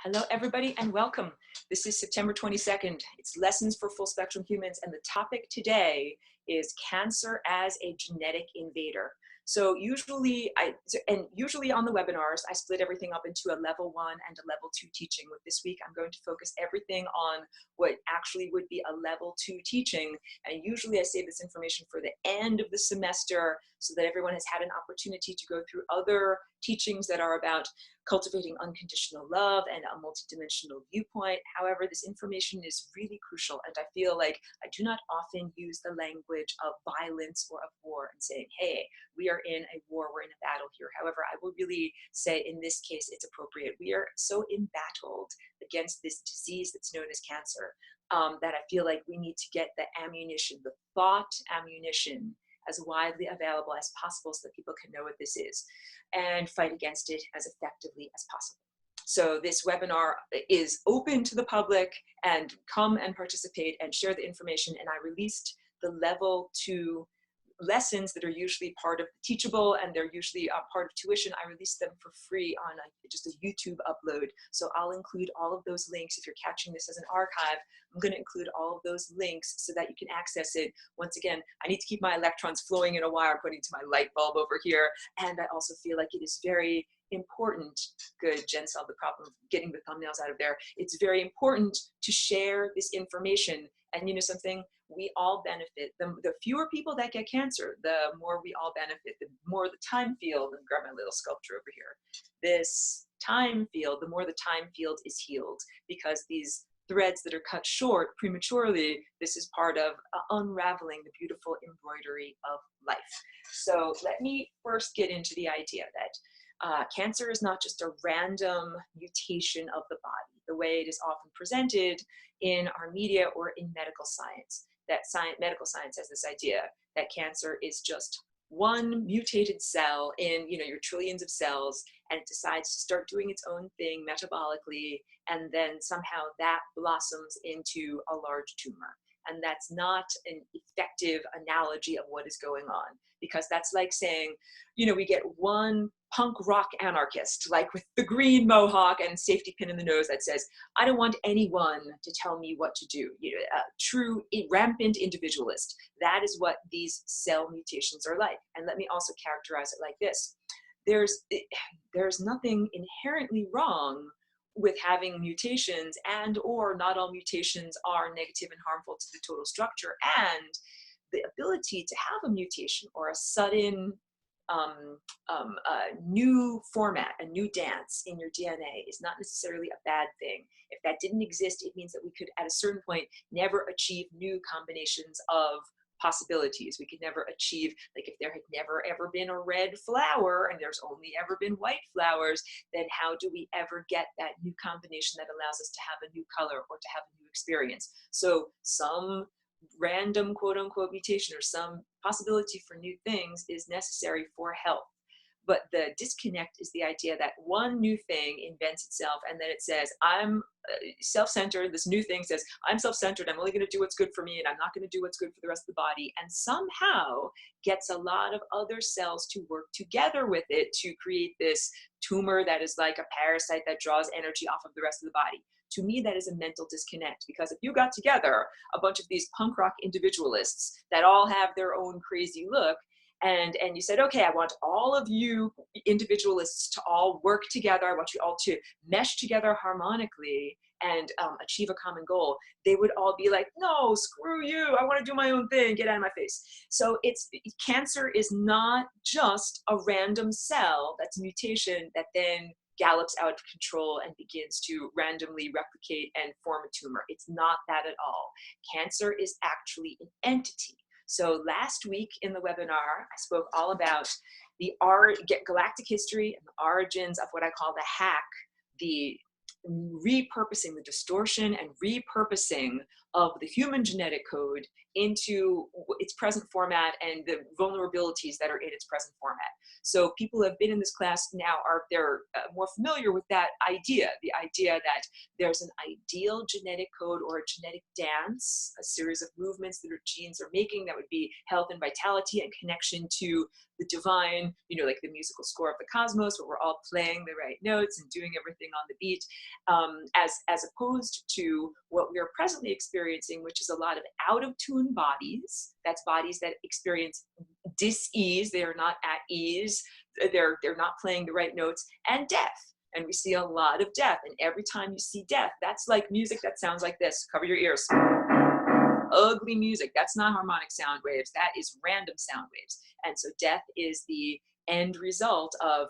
Hello, everybody, and welcome. This is September 22nd. It's Lessons for Full Spectrum Humans, and the topic today is cancer as a genetic invader. So usually on the webinars, I split everything up into a level 1 and a level 2 teaching. With this week, I'm going to focus everything on what actually would be a level 2 teaching. And usually I save this information for the end of the semester so that everyone has had an opportunity to go through other teachings that are about cultivating unconditional love and a multidimensional viewpoint. However, this information is really crucial, and I feel like I do not often use the language of violence or of war and saying, hey, we are in a war, we're in a battle here. However, I will really say in this case, it's appropriate. We are so embattled against this disease that's known as cancer that I feel like we need to get the ammunition, the thought ammunition, as widely available as possible so that people can know what this is and fight against it as effectively as possible. So this webinar is open to the public, and come and participate and share the information. And I released the level 2 lessons that are usually part of the teachable, and they're usually part of tuition. I released them for free on just a YouTube upload. So I'll include all of those links. If you're catching this as an archive, I'm going to include all of those links so that you can access it. Once again, I need to keep my electrons flowing in a wire according to my light bulb over here. And I also feel like it is very important. Good, Jen solved the problem of getting the thumbnails out of there. It's very important to share this information. And you know something? We all benefit. The fewer people that get cancer, the more we all benefit. The more the time field, and grab my little sculpture over here. This time field, the more the time field is healed, because these threads that are cut short prematurely, this is part of unraveling the beautiful embroidery of life. So let me first get into the idea that cancer is not just a random mutation of the body, the way it is often presented in our media or in medical science. That medical science has this idea that cancer is just one mutated cell in your trillions of cells, and it decides to start doing its own thing metabolically, and then somehow that blossoms into a large tumor. And that's not an effective analogy of what is going on, because that's like saying, we get one punk rock anarchist, like with the green mohawk and safety pin in the nose, that says, I don't want anyone to tell me what to do. A true rampant individualist. That is what these cell mutations are like. And let me also characterize it like this. There's nothing inherently wrong with having mutations, and or not all mutations are negative and harmful to the total structure. And the ability to have a mutation or a sudden new format, a new dance in your DNA is not necessarily a bad thing. If that didn't exist, it means that we could at a certain point never achieve new combinations of possibilities. We could never achieve, like if there had never ever been a red flower and there's only ever been white flowers, then how do we ever get that new combination that allows us to have a new color or to have a new experience? So some random quote unquote mutation or some possibility for new things is necessary for health. But the disconnect is the idea that one new thing invents itself, and then it says, I'm self-centered. This new thing says, I'm self-centered. I'm only going to do what's good for me, and I'm not going to do what's good for the rest of the body. And somehow gets a lot of other cells to work together with it to create this tumor that is like a parasite that draws energy off of the rest of the body. To me, that is a mental disconnect, because if you got together a bunch of these punk rock individualists that all have their own crazy look, and you said, okay, I want all of you individualists to all work together. I want you all to mesh together harmonically and achieve a common goal. They would all be like, no, screw you. I want to do my own thing. Get out of my face. So cancer is not just a random cell that's a mutation that then gallops out of control and begins to randomly replicate and form a tumor. It's not that at all. Cancer is actually an entity. So last week in the webinar, I spoke all about the galactic history and the origins of what I call the hack, the repurposing, the distortion and repurposing of the human genetic code into its present format and the vulnerabilities that are in its present format. So people who have been in this class now they're more familiar with that idea, the idea that there's an ideal genetic code or a genetic dance, a series of movements that our genes are making that would be health and vitality and connection to the divine, you know, like the musical score of the cosmos, where we're all playing the right notes and doing everything on the beat, as opposed to what we are presently experiencing, which is a lot of out of tune bodies. That's bodies that experience dis-ease. They are not at ease. They're not playing the right notes, and death. And we see a lot of death. And every time you see death, that's like music that sounds like this. Cover your ears. Ugly music. That's not harmonic sound waves. That is random sound waves. And so death is the end result of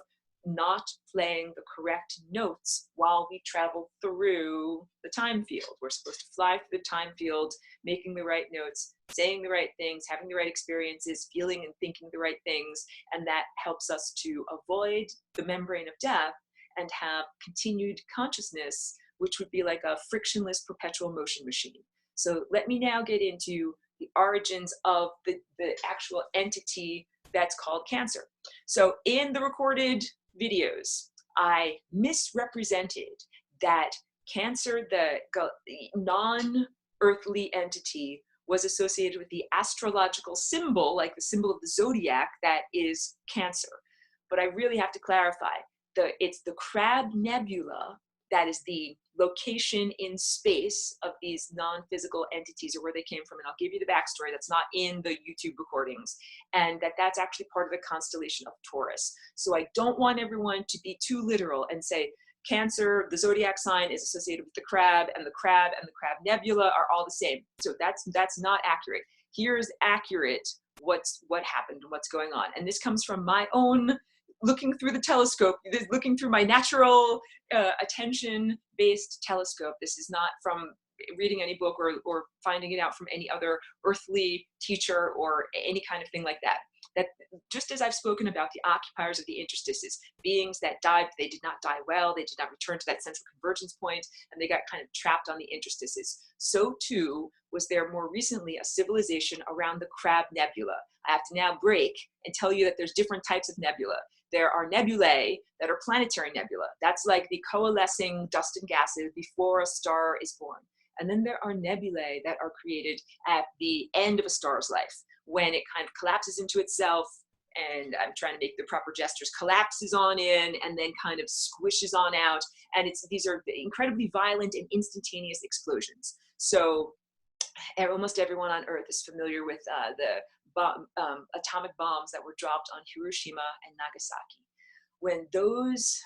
not playing the correct notes while we travel through the time field. We're supposed to fly through the time field, making the right notes, saying the right things, having the right experiences, feeling and thinking the right things. And that helps us to avoid the membrane of death and have continued consciousness, which would be like a frictionless perpetual motion machine. So let me now get into the origins of the actual entity that's called cancer. So in the recorded videos, I misrepresented that cancer, the non-earthly entity, was associated with the astrological symbol, like the symbol of the zodiac, that is Cancer. But I really have to clarify, it's the Crab Nebula that is the location in space of these non-physical entities, or where they came from. And I'll give you the backstory that's not in the YouTube recordings, and that's actually part of the constellation of Taurus. So I don't want everyone to be too literal and say Cancer, the zodiac sign, is associated with the crab, and the Crab Nebula are all the same. So that's not accurate. Here's accurate what happened and what's going on. And this comes from my own looking through the telescope, looking through my natural attention-based telescope. This is not from reading any book or finding it out from any other earthly teacher or any kind of thing like that. That just as I've spoken about the occupiers of the interstices, beings that died, they did not die well, they did not return to that central convergence point, and they got kind of trapped on the interstices. So too was there more recently a civilization around the Crab Nebula. I have to now break and tell you that there's different types of nebula. There are nebulae that are planetary nebula. That's like the coalescing dust and gases before a star is born. And then there are nebulae that are created at the end of a star's life, when it kind of collapses into itself, and I'm trying to make the proper gestures, collapses on in and then kind of squishes on out. And these are incredibly violent and instantaneous explosions. So almost everyone on Earth is familiar with atomic bombs that were dropped on Hiroshima and Nagasaki. When those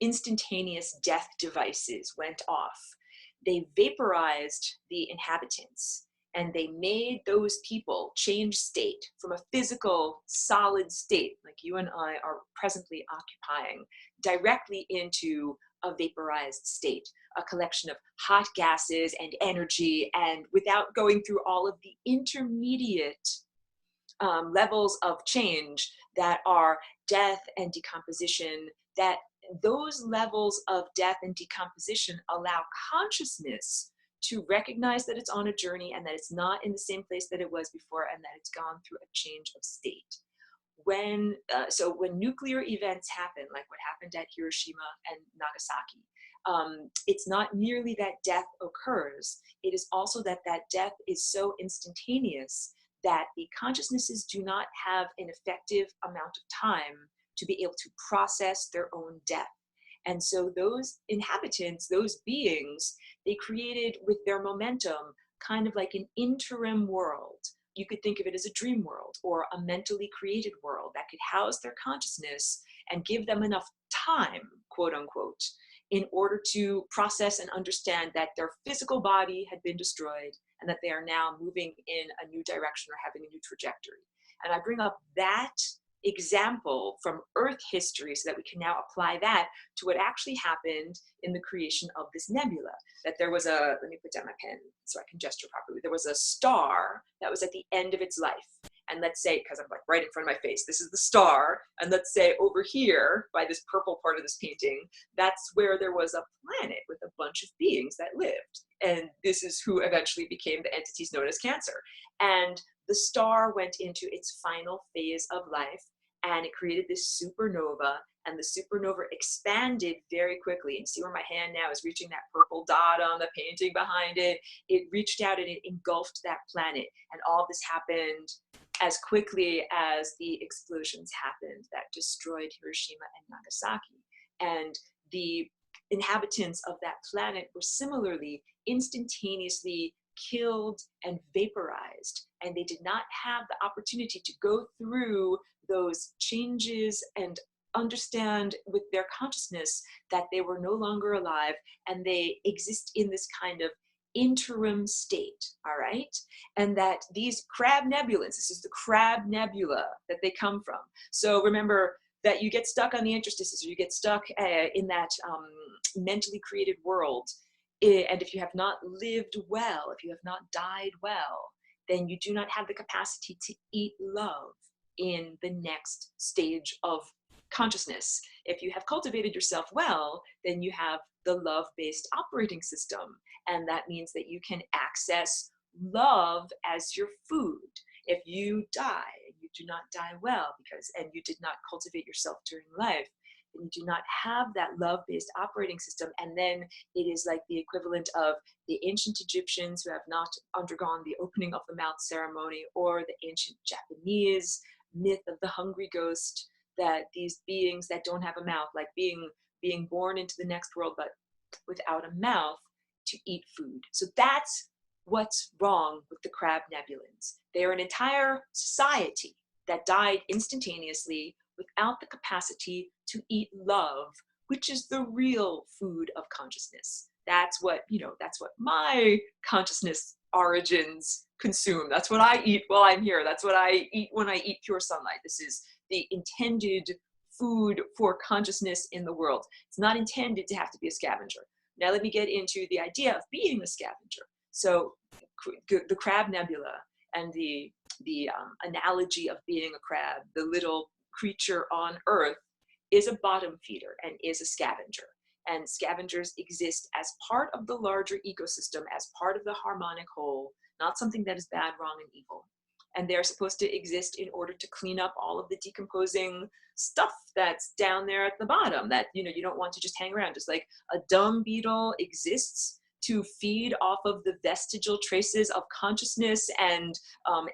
instantaneous death devices went off, they vaporized the inhabitants, and they made those people change state from a physical, solid state, like you and I are presently occupying, directly into a vaporized state, a collection of hot gases and energy, and without going through all of the intermediate levels of change that are death and decomposition, that those levels of death and decomposition allow consciousness to recognize that it's on a journey and that it's not in the same place that it was before, and that it's gone through a change of state. So when nuclear events happen, like what happened at Hiroshima and Nagasaki, it's not merely that death occurs, it is also that death is so instantaneous that the consciousnesses do not have an effective amount of time to be able to process their own death. And so those inhabitants, those beings, they created with their momentum kind of like an interim world. You could think of it as a dream world or a mentally created world that could house their consciousness and give them enough time, quote unquote, in order to process and understand that their physical body had been destroyed and that they are now moving in a new direction or having a new trajectory. And I bring up that example from Earth history so that we can now apply that to what actually happened in the creation of this nebula. That there was let me put down my pen so I can gesture properly. There was a star that was at the end of its life. And let's say, because I'm like right in front of my face, this is the star. And let's say over here by this purple part of this painting, that's where there was a planet with a bunch of beings that lived. And this is who eventually became the entities known as Cancer. And the star went into its final phase of life, and it created this supernova, and the supernova expanded very quickly. And see where my hand now is reaching that purple dot on the painting behind it? It reached out and it engulfed that planet. And all this happened as quickly as the explosions happened that destroyed Hiroshima and Nagasaki. And the inhabitants of that planet were similarly instantaneously killed and vaporized, and they did not have the opportunity to go through those changes and understand with their consciousness that they were no longer alive, and they exist in this kind of interim state, all right? And that these crab nebulans, this is the crab nebula that they come from. So remember that you get stuck on the interstices, or you get stuck in that mentally created world. And if you have not lived well, if you have not died well, then you do not have the capacity to eat love in the next stage of consciousness. If you have cultivated yourself well, then you have the love-based operating system. And that means that you can access love as your food. If you die, you do not die well and you did not cultivate yourself during life, then you do not have that love-based operating system. And then it is like the equivalent of the ancient Egyptians who have not undergone the opening of the mouth ceremony, or the ancient Japanese myth of the hungry ghost, that these beings that don't have a mouth, like being born into the next world, but without a mouth to eat food. So that's what's wrong with the crab nebulans. They are an entire society that died instantaneously without the capacity to eat love, which is the real food of consciousness. That's what, that's what my consciousness origins consume. That's what I eat while I'm here. That's what I eat when I eat pure sunlight. This is the intended food for consciousness in the world. It's not intended to have to be a scavenger. Now let me get into the idea of being a scavenger. So the crab nebula and the analogy of being a crab, the little creature on Earth, is a bottom feeder and is a scavenger. And scavengers exist as part of the larger ecosystem, as part of the harmonic whole, not something that is bad, wrong, and evil. And they're supposed to exist in order to clean up all of the decomposing stuff that's down there at the bottom that, you don't want to just hang around. Just like a dung beetle exists to feed off of the vestigial traces of consciousness and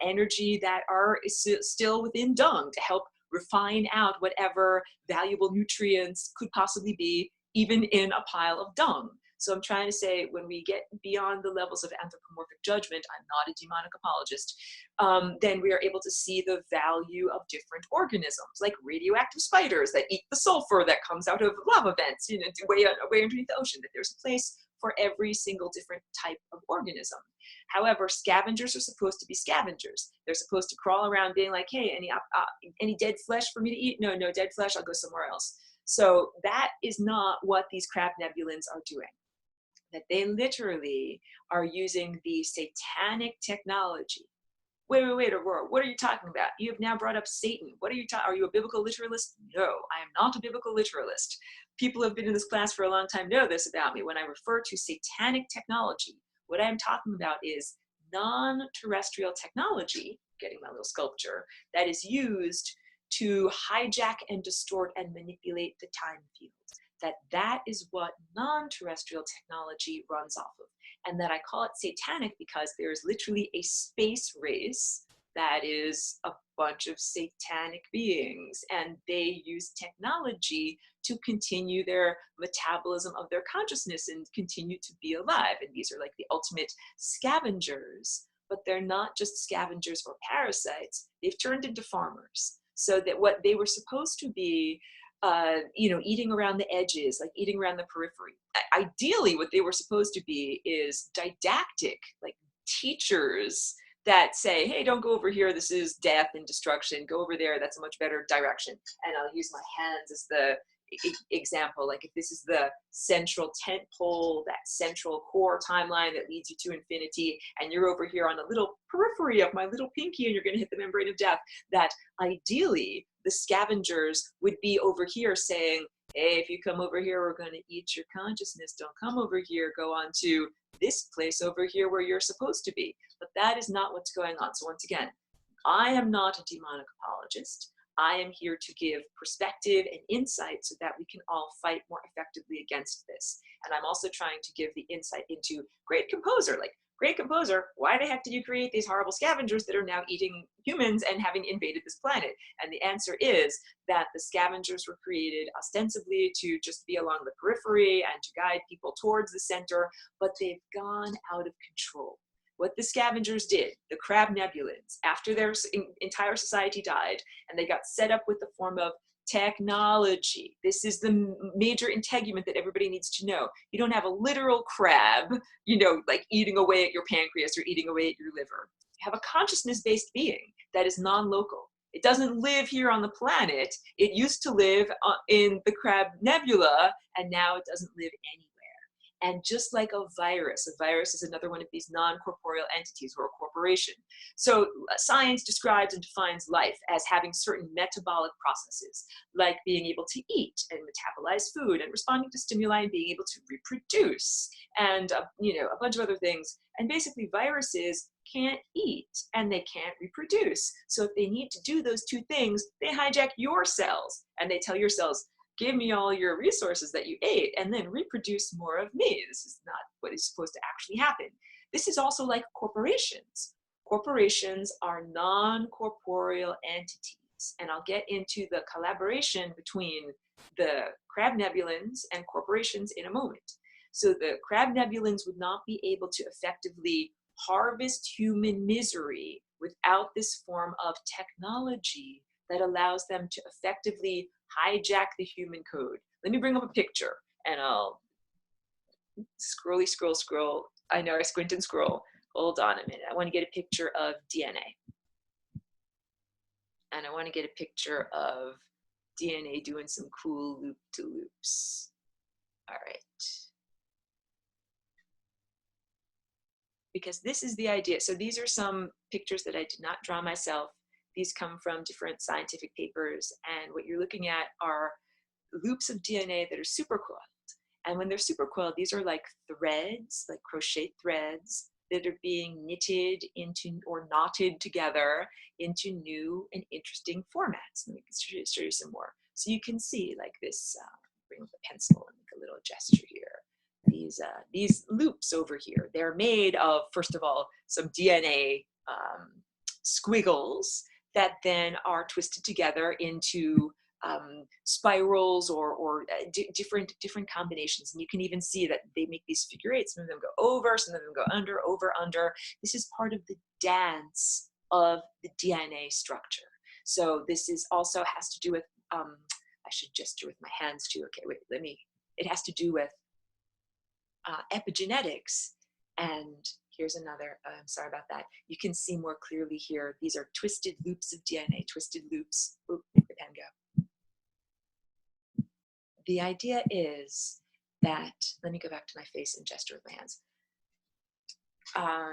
energy that are still within dung, to help refine out whatever valuable nutrients could possibly be even in a pile of dung. So I'm trying to say, when we get beyond the levels of anthropomorphic judgment, I'm not a demonic apologist, then we are able to see the value of different organisms, like radioactive spiders that eat the sulfur that comes out of lava vents, way underneath the ocean, that there's a place for every single different type of organism. However, scavengers are supposed to be scavengers. They're supposed to crawl around being like, hey, any dead flesh for me to eat? No dead flesh, I'll go somewhere else. So that is not what these crab nebulans are doing. That they literally are using the satanic technology. Wait, Aurora, what are you talking about? You have now brought up Satan. Are you a biblical literalist? No, I am not a biblical literalist. People who have been in this class for a long time know this about me. When I refer to satanic technology, what I'm talking about is non-terrestrial technology, getting my little sculpture, that is used to hijack and distort and manipulate the time field. That is what non-terrestrial technology runs off of. And that I call it satanic because there's literally a space race that is a bunch of satanic beings, and they use technology to continue their metabolism of their consciousness and continue to be alive. And these are like the ultimate scavengers, but they're not just scavengers or parasites. They've turned into farmers, so that what they were supposed to be eating around the edges, like eating around the periphery. Ideally, what they were supposed to be is didactic, like teachers that say, hey, don't go over here, this is death and destruction. Go over there, that's a much better direction. And I'll use my hands as the example. Like if this is the central tent pole, that central core timeline that leads you to infinity, and you're over here on a little periphery of my little pinky and you're going to hit the membrane of death, that ideally the scavengers would be over here saying, hey, if you come over here, we're going to eat your consciousness. Don't come over here. Go on to this place over here where you're supposed to be. But that is not what's going on. So once again, I am not a demonic apologist. I am here to give perspective and insight so that we can all fight more effectively against this. And I'm also trying to give the insight into great composer, like, great composer, why the heck did you create these horrible scavengers that are now eating humans and having invaded this planet? And the answer is that the scavengers were created ostensibly to just be along the periphery and to guide people towards the center, but they've gone out of control. What the scavengers did, the crab nebulans, after their entire society died, and they got set up with the form of technology. This is the major integument that everybody needs to know. You don't have a literal crab, you know, like eating away at your pancreas or eating away at your liver. You have a consciousness-based being that is non-local. It doesn't live here on the planet. It used to live in the crab nebula, and now it doesn't live anywhere. And just like a virus is another one of these non-corporeal entities, or a corporation. So science describes and defines life as having certain metabolic processes, like being able to eat and metabolize food and responding to stimuli and being able to reproduce and you know, a bunch of other things. And basically viruses can't eat and they can't reproduce. So if they need to do those two things, they hijack your cells and they tell your cells, give me all your resources that you ate and then reproduce more of me. This is not what is supposed to actually happen. This is also like corporations. Corporations are non-corporeal entities. And I'll get into the collaboration between the crab nebulans and corporations in a moment. So the crab nebulans would not be able to effectively harvest human misery without this form of technology that allows them to effectively hijack the human code. Let me bring up a picture and I'll scroll. I know I squint and scroll. Hold on a minute. I want to get a picture of DNA. And I want to get a picture of DNA doing some cool loop-to-loops. All right. Because this is the idea. So these are some pictures that I did not draw myself. These come from different scientific papers, and what you're looking at are loops of DNA that are supercoiled. And when they're supercoiled, these are like threads, like crochet threads that are being knitted into or knotted together into new and interesting formats. Let me show you some more. So you can see like this, bring up a pencil and make a little gesture here. These loops over here, they're made of, first of all, some DNA squiggles that then are twisted together into spirals or different combinations. And you can even see that they make these figure eights. Some of them go over, some of them go under, over, under. This is part of the dance of the DNA structure. So this is also has to do with, I should gesture with my hands too. Okay, wait, it has to do with epigenetics. And here's another, I'm sorry about that. You can see more clearly here. These are twisted loops of DNA, twisted loops. Oop, make the pen go. The idea is that, let me go back to my face and gesture with my hands.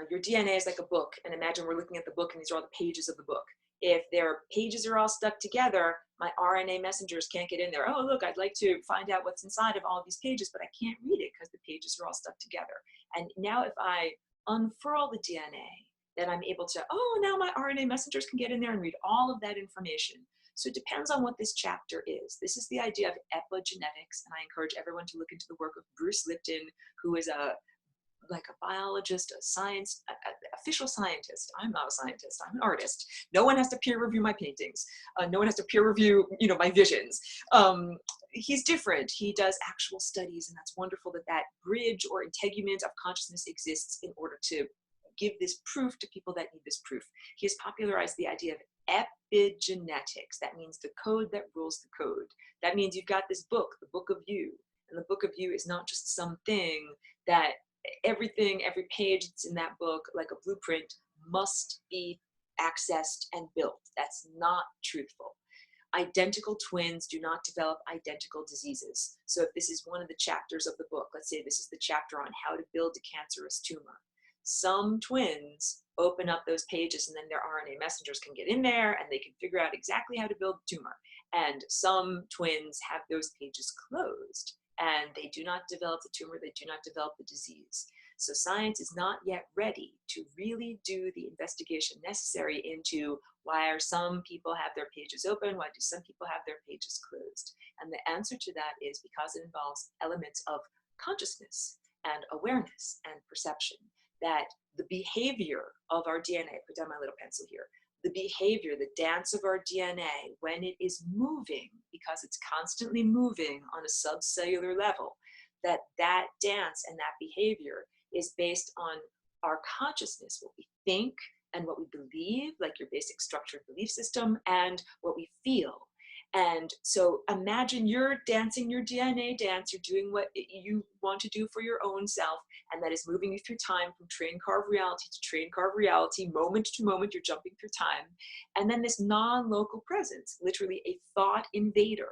Your DNA is like a book, and imagine we're looking at the book and these are all the pages of the book. If their pages are all stuck together, my RNA messengers can't get in there. Oh, look, I'd like to find out what's inside of all of these pages, but I can't read it because the pages are all stuck together. And now if I unfurl the DNA, then I'm able to, oh, now my RNA messengers can get in there and read all of that information. So it depends on what this chapter is. This is the idea of epigenetics, and I encourage everyone to look into the work of Bruce Lipton, who is a biologist, a science, official scientist. I'm not a scientist, I'm an artist. No one has to peer review my paintings. No one has to peer review, you know, my visions. He's different. He does actual studies, and that's wonderful that that bridge or integument of consciousness exists in order to give this proof to people that need this proof. He has popularized the idea of epigenetics. That means the code that rules the code. That means you've got this book, the book of you. And the book of you is not just something that every page that's in that book, like a blueprint, must be accessed and built. That's not truthful. Identical twins do not develop identical diseases. So if this is one of the chapters of the book, let's say this is the chapter on how to build a cancerous tumor. Some twins open up those pages and then their RNA messengers can get in there and they can figure out exactly how to build the tumor. And some twins have those pages closed and they do not develop the tumor, they do not develop the disease. So science is not yet ready to really do the investigation necessary into why are some people have their pages open, why do some people have their pages closed? And the answer to that is because it involves elements of consciousness and awareness and perception, that the behavior of our DNA, put down my little pencil here, the behavior, the dance of our DNA, when it is moving, because it's constantly moving on a subcellular level, that dance and that behavior is based on our consciousness, what we think and what we believe, like your basic structured belief system, and what we feel. And so imagine you're dancing your DNA dance, you're doing what you want to do for your own self, and that is moving you through time from train car of reality to train car of reality, moment to moment, you're jumping through time. And then this non-local presence, literally a thought invader,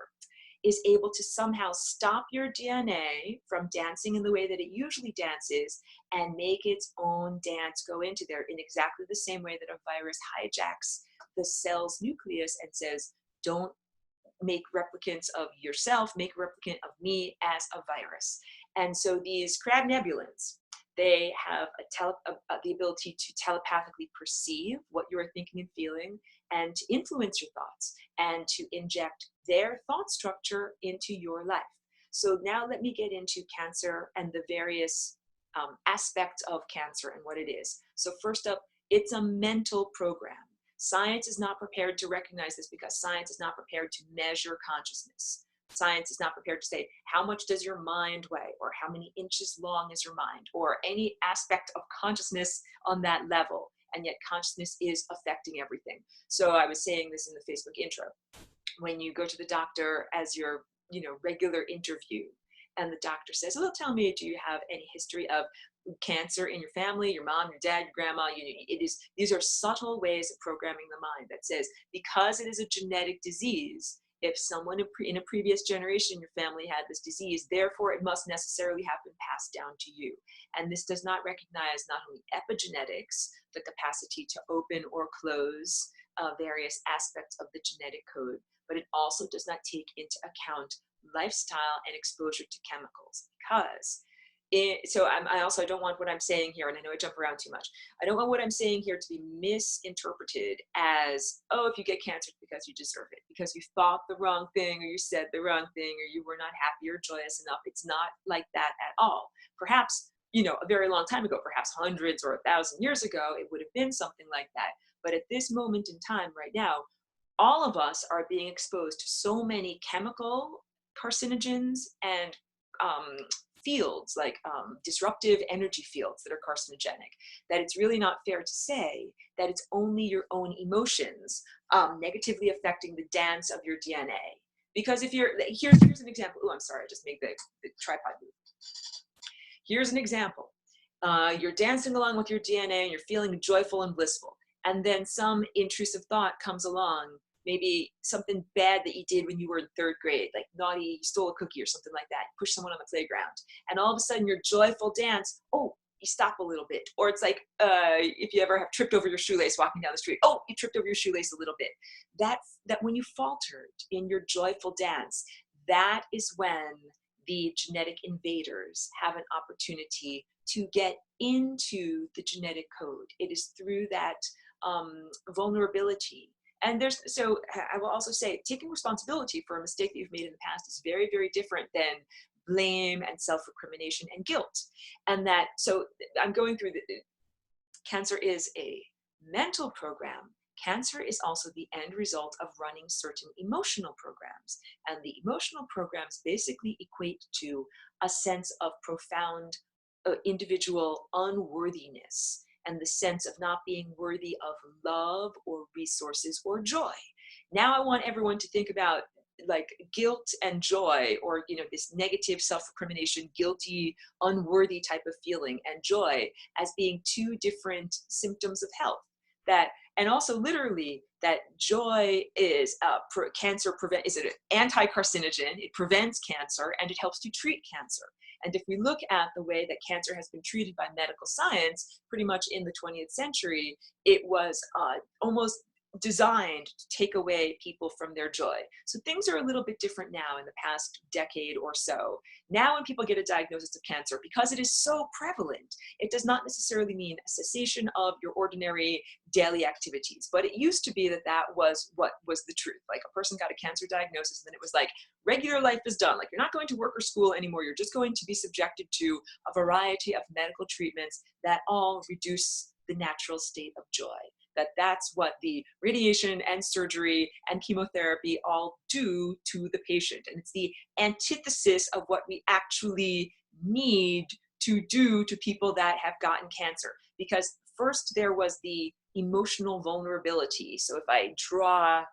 is able to somehow stop your DNA from dancing in the way that it usually dances and make its own dance go into there in exactly the same way that a virus hijacks the cell's nucleus and says, don't make replicants of yourself, make a replicant of me as a virus. And so these crab nebulins, they have the ability to telepathically perceive what you are thinking and feeling and to influence your thoughts and to inject their thought structure into your life. So now let me get into cancer and the various aspects of cancer and what it is. So first up, it's a mental program. Science is not prepared to recognize this because science is not prepared to measure consciousness. Science is not prepared to say, how much does your mind weigh, or how many inches long is your mind, or any aspect of consciousness on that level. And yet consciousness is affecting everything. So I was saying this in the Facebook intro. When you go to the doctor as your regular interview, and the doctor says, well, tell me, do you have any history of cancer in your family, your mom, your dad, your grandma? These are subtle ways of programming the mind that says, because it is a genetic disease, if someone in a previous generation in your family had this disease, therefore it must necessarily have been passed down to you. And this does not recognize not only epigenetics, the capacity to open or close various aspects of the genetic code, but it also does not take into account lifestyle and exposure to chemicals. Because I also don't want what I'm saying here, and I know I jump around too much, I don't want what I'm saying here to be misinterpreted as, oh, if you get cancer, it's because you deserve it, because you thought the wrong thing, or you said the wrong thing, or you were not happy or joyous enough. It's not like that at all. Perhaps, a very long time ago, perhaps hundreds or 1,000 years ago, it would have been something like that. But at this moment in time right now, all of us are being exposed to so many chemical carcinogens and fields, like disruptive energy fields that are carcinogenic, that it's really not fair to say that it's only your own emotions negatively affecting the dance of your DNA. Because if here's an example. Oh, I'm sorry, I just made the tripod move. Here's an example. You're dancing along with your DNA and you're feeling joyful and blissful. And then some intrusive thought comes along, maybe something bad that you did when you were in 3rd grade, like naughty, you stole a cookie or something like that, you pushed someone on the playground. And all of a sudden your joyful dance, oh, you stop a little bit. Or it's like, if you ever have tripped over your shoelace walking down the street, oh, you tripped over your shoelace a little bit. That when you faltered in your joyful dance, that is when the genetic invaders have an opportunity to get into the genetic code. It is through that vulnerability. And so I will also say, taking responsibility for a mistake that you've made in the past is very, very different than blame and self-recrimination and guilt. And so I'm going through cancer is a mental program. Cancer is also the end result of running certain emotional programs. And the emotional programs basically equate to a sense of profound individual unworthiness, and the sense of not being worthy of love or resources or joy. Now I want everyone to think about like guilt and joy, or this negative self-recrimination, guilty, unworthy type of feeling, and joy as being two different symptoms of health. And also literally that joy is is an anti-carcinogen, it prevents cancer, and it helps to treat cancer. And if we look at the way that cancer has been treated by medical science, pretty much in the 20th century, it was almost designed to take away people from their joy. So things are a little bit different now in the past decade or so. Now when people get a diagnosis of cancer, because it is so prevalent, it does not necessarily mean a cessation of your ordinary daily activities. But it used to be that that was what was the truth. Like a person got a cancer diagnosis and then it was like regular life is done. Like you're not going to work or school anymore. You're just going to be subjected to a variety of medical treatments that all reduce the natural state of joy. That's what the radiation and surgery and chemotherapy all do to the patient. And it's the antithesis of what we actually need to do to people that have gotten cancer. Because first there was the emotional vulnerability. So if I draw,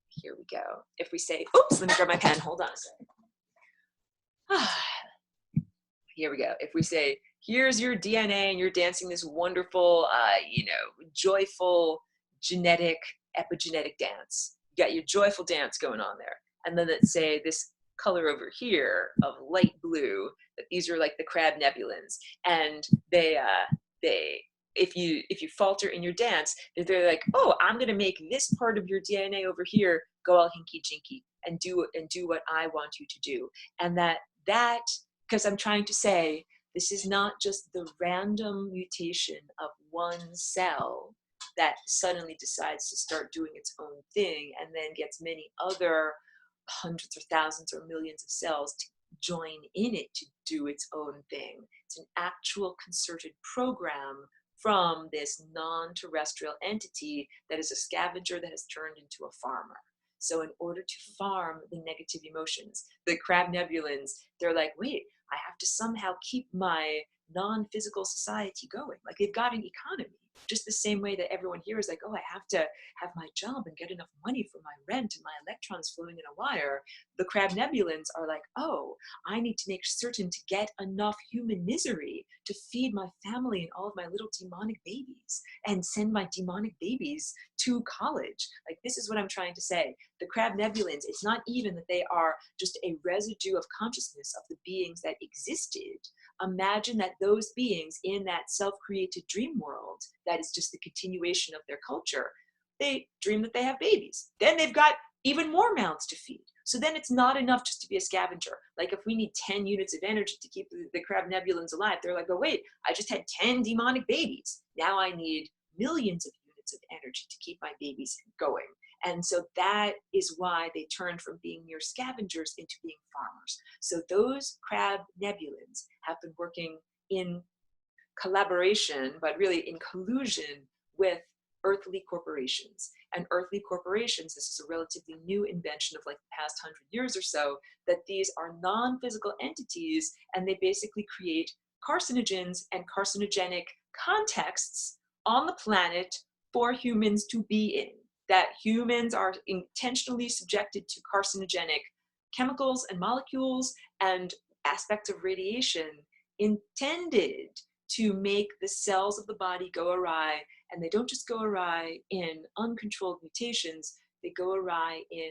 here we go. If we say, oops, let me grab my pen, hold on a second. Here we go. If we say, here's your DNA and you're dancing this wonderful, joyful genetic, epigenetic dance. You got your joyful dance going on there. And then let's say this color over here of light blue, that these are like the crab nebulins. And if you falter in your dance, they're like, oh, I'm going to make this part of your DNA over here go all hinky jinky and do what I want you to do. And that, because I'm trying to say, this is not just the random mutation of one cell that suddenly decides to start doing its own thing and then gets many other hundreds or thousands or millions of cells to join in it to do its own thing. It's an actual concerted program from this non-terrestrial entity that is a scavenger that has turned into a farmer. So in order to farm the negative emotions, the crab nebulins, they're like, wait, I have to somehow keep my non-physical society going. Like they've got an economy, just the same way that everyone here is like, oh, I have to have my job and get enough money for my rent and my electrons flowing in a wire. The crab nebulins are like, oh, I need to make certain to get enough human misery to feed my family and all of my little demonic babies and send my demonic babies to college. Like this is what I'm trying to say. The crab nebulins, it's not even that they are just a residue of consciousness of the beings that existed. Imagine that those beings in that self-created dream world, that is just the continuation of their culture, they dream that they have babies. Then they've got even more mouths to feed. So then it's not enough just to be a scavenger. Like if we need 10 units of energy to keep the crab nebulins alive, they're like, oh wait, I just had 10 demonic babies. Now I need millions of units of energy to keep my babies going. And so that is why they turned from being mere scavengers into being farmers. So those crab nebulins have been working in collaboration, but really in collusion with earthly corporations. And earthly corporations, this is a relatively new invention of like the past 100 years or so, that these are non-physical entities and they basically create carcinogens and carcinogenic contexts on the planet for humans to be in. That humans are intentionally subjected to carcinogenic chemicals and molecules and aspects of radiation intended to make the cells of the body go awry. And they don't just go awry in uncontrolled mutations, they go awry in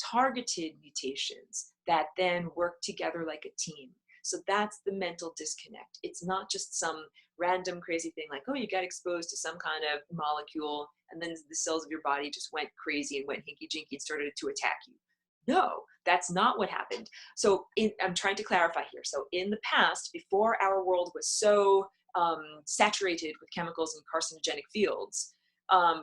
targeted mutations that then work together like a team. So that's the mental disconnect. It's not just some random crazy thing like, oh, you got exposed to some kind of molecule and then the cells of your body just went crazy and went hinky-jinky and started to attack you. No, that's not what happened. So I'm trying to clarify here. So in the past, before our world was so saturated with chemicals and carcinogenic fields,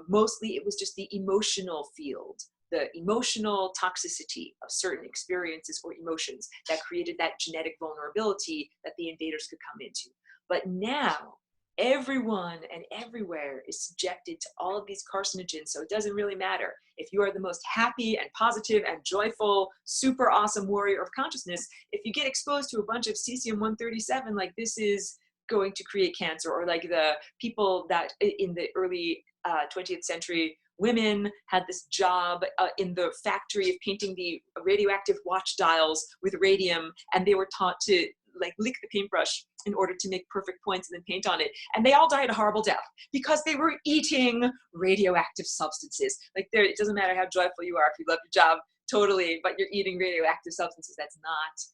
mostly it was just the emotional field, the emotional toxicity of certain experiences or emotions that created that genetic vulnerability that the invaders could come into. But now, everyone and everywhere is subjected to all of these carcinogens, so it doesn't really matter. If you are the most happy and positive and joyful, super awesome warrior of consciousness, if you get exposed to a bunch of cesium-137, like this is going to create cancer, or like the people that in the early 20th century, women had this job in the factory of painting the radioactive watch dials with radium, and they were taught to like lick the paintbrush in order to make perfect points and then paint on it. And they all died a horrible death because they were eating radioactive substances. Like it doesn't matter how joyful you are if you love your job, totally, but you're eating radioactive substances, that's not,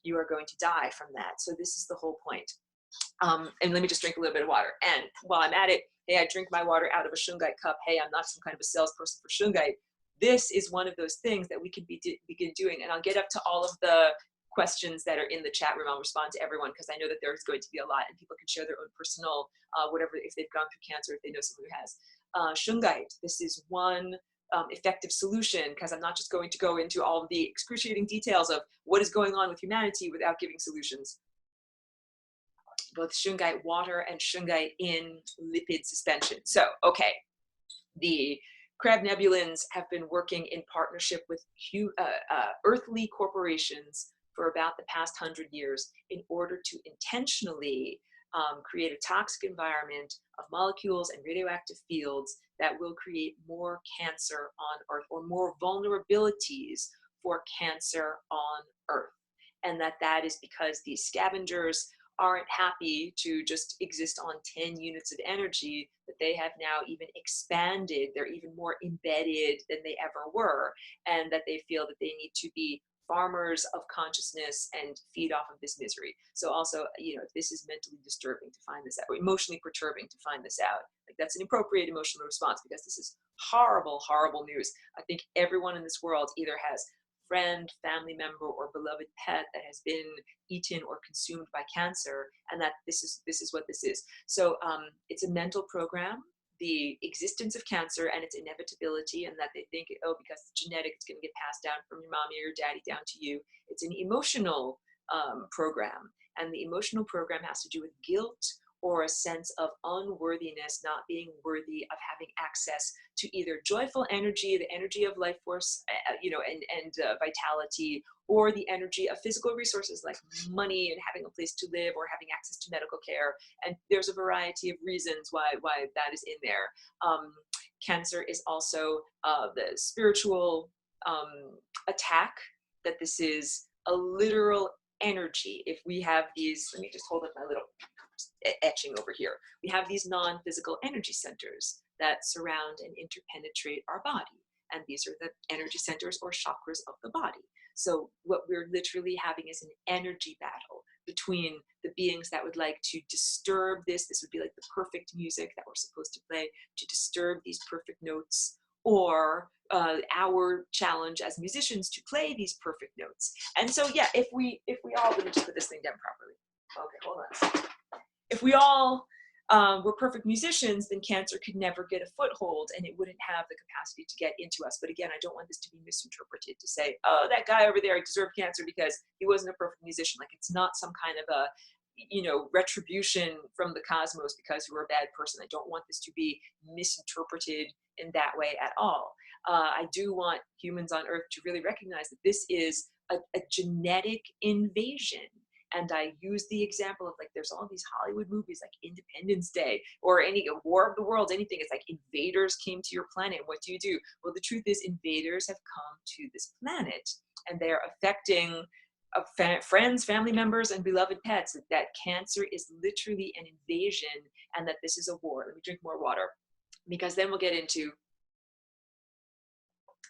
you are going to die from that. So this is the whole point. And let me just drink a little bit of water. And while I'm at it, hey, I drink my water out of a shungite cup. Hey, I'm not some kind of a salesperson for shungite. This is one of those things that we can begin doing. And I'll get up to all of the questions that are in the chat room. I'll respond to everyone because I know that there's going to be a lot, and people can share their own personal, whatever, if they've gone through cancer, if they know someone who has. Shungite, this is one effective solution, because I'm not just going to go into all of the excruciating details of what is going on with humanity without giving solutions. Both shungite water and shungite in lipid suspension. So, okay, the Crab Nebulans have been working in partnership with earthly corporations for about the past 100 years in order to intentionally create a toxic environment of molecules and radioactive fields that will create more cancer on Earth, or more vulnerabilities for cancer on Earth. And that is because these scavengers aren't happy to just exist on 10 units of energy, that they have now even expanded. They're even more embedded than they ever were, and that they feel that they need to be farmers of consciousness and feed off of this misery. So also, you know, if this is mentally disturbing to find this out, or emotionally perturbing to find this out, like, that's an appropriate emotional response, because this is horrible, horrible news. I think everyone in this world either has friend, family member, or beloved pet that has been eaten or consumed by cancer, and that this is what this is. So it's a mental program, the existence of cancer and its inevitability, and that they think, oh, because it's genetic, it's going to get passed down from your mommy or your daddy down to you. It's an emotional program, and the emotional program has to do with guilt, or a sense of unworthiness, not being worthy of having access to either joyful energy, the energy of life force, you know, and vitality, or the energy of physical resources like money and having a place to live, or having access to medical care. And there's a variety of reasons why that is in there. Cancer is also the spiritual attack, that this is a literal energy. If we have these, let me just hold up my little etching over here. We have these non-physical energy centers that surround and interpenetrate our body. And these are the energy centers or chakras of the body. So what we're literally having is an energy battle between the beings that would like to disturb this. This would be like the perfect music that we're supposed to play, to disturb these perfect notes, or our challenge as musicians to play these perfect notes. And so, yeah, if we all, let me just put this thing down properly. Okay, hold on a second. If we all were perfect musicians, then cancer could never get a foothold, and it wouldn't have the capacity to get into us. But again, I don't want this to be misinterpreted to say, oh, that guy over there deserved cancer because he wasn't a perfect musician. Like, it's not some kind of a, you know, retribution from the cosmos because you were a bad person. I don't want this to be misinterpreted in that way at all. I do want humans on Earth to really recognize that this is a genetic invasion. And I use the example of, like, there's all these Hollywood movies like Independence Day or any War of the Worlds, anything. It's like invaders came to your planet. What do you do? Well, the truth is invaders have come to this planet, and they are affecting friends, family members, and beloved pets. That cancer is literally an invasion, and that this is a war. Let me drink more water, because then we'll get into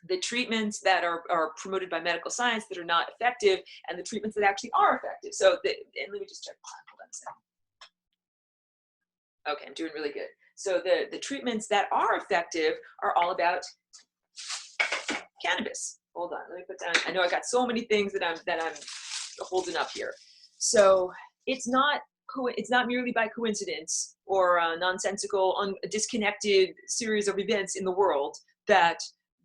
the treatments that are promoted by medical science that are not effective, and the treatments that actually are effective. So, and let me just check. Hold on a second. Okay, I'm doing really good. So the treatments that are effective are all about cannabis. Hold on, let me put down. I know I got so many things that I'm holding up here. So it's not merely by coincidence or a nonsensical, disconnected series of events in the world that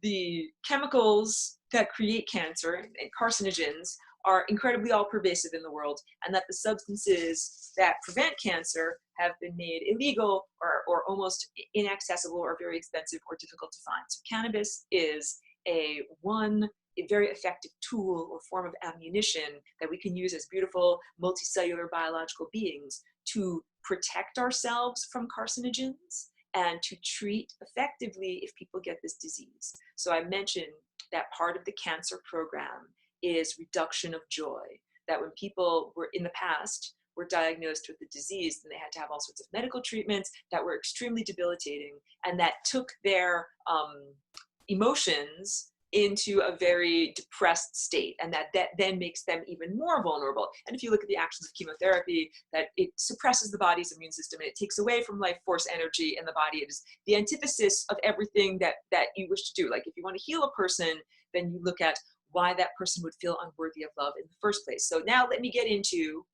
the chemicals that create cancer and carcinogens are incredibly all pervasive in the world, and that the substances that prevent cancer have been made illegal or almost inaccessible or very expensive or difficult to find. So cannabis is a very effective tool or form of ammunition that we can use as beautiful multicellular biological beings to protect ourselves from carcinogens and to treat effectively if people get this disease. So I mentioned that part of the cancer program is reduction of joy, that when people were in the past were diagnosed with the disease, then they had to have all sorts of medical treatments that were extremely debilitating, and that took their emotions into a very depressed state, and that then makes them even more vulnerable. And if you look at the actions of chemotherapy, that it suppresses the body's immune system and it takes away from life force energy in the body. It is the antithesis of everything that you wish to do. Like if you want to heal a person, then you look at why that person would feel unworthy of love in the first place. So now let me get into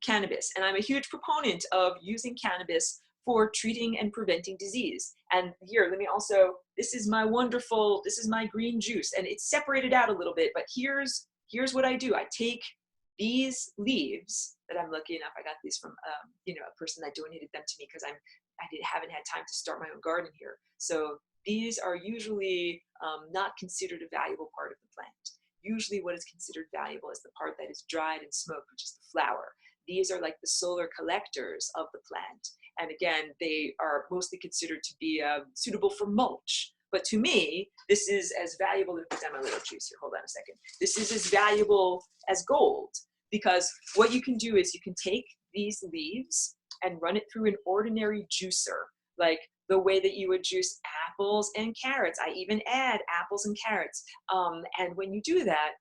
cannabis. And I'm a huge proponent of using cannabis for treating and preventing disease. And here, let me also, this is my green juice, and it's separated out a little bit, but here's what I do. I take these leaves that I'm lucky enough, I got these from a person that donated them to me because haven't had time to start my own garden here. So these are usually not considered a valuable part of the plant. Usually what is considered valuable is the part that is dried and smoked, which is the flower. These are like the solar collectors of the plant. And again, they are mostly considered to be suitable for mulch. But to me, this is as valuable, let me put down my little juice here, hold on a second. This is as valuable as gold, because what you can do is you can take these leaves and run it through an ordinary juicer, like the way that you would juice apples and carrots. I even add apples and carrots. And when you do that,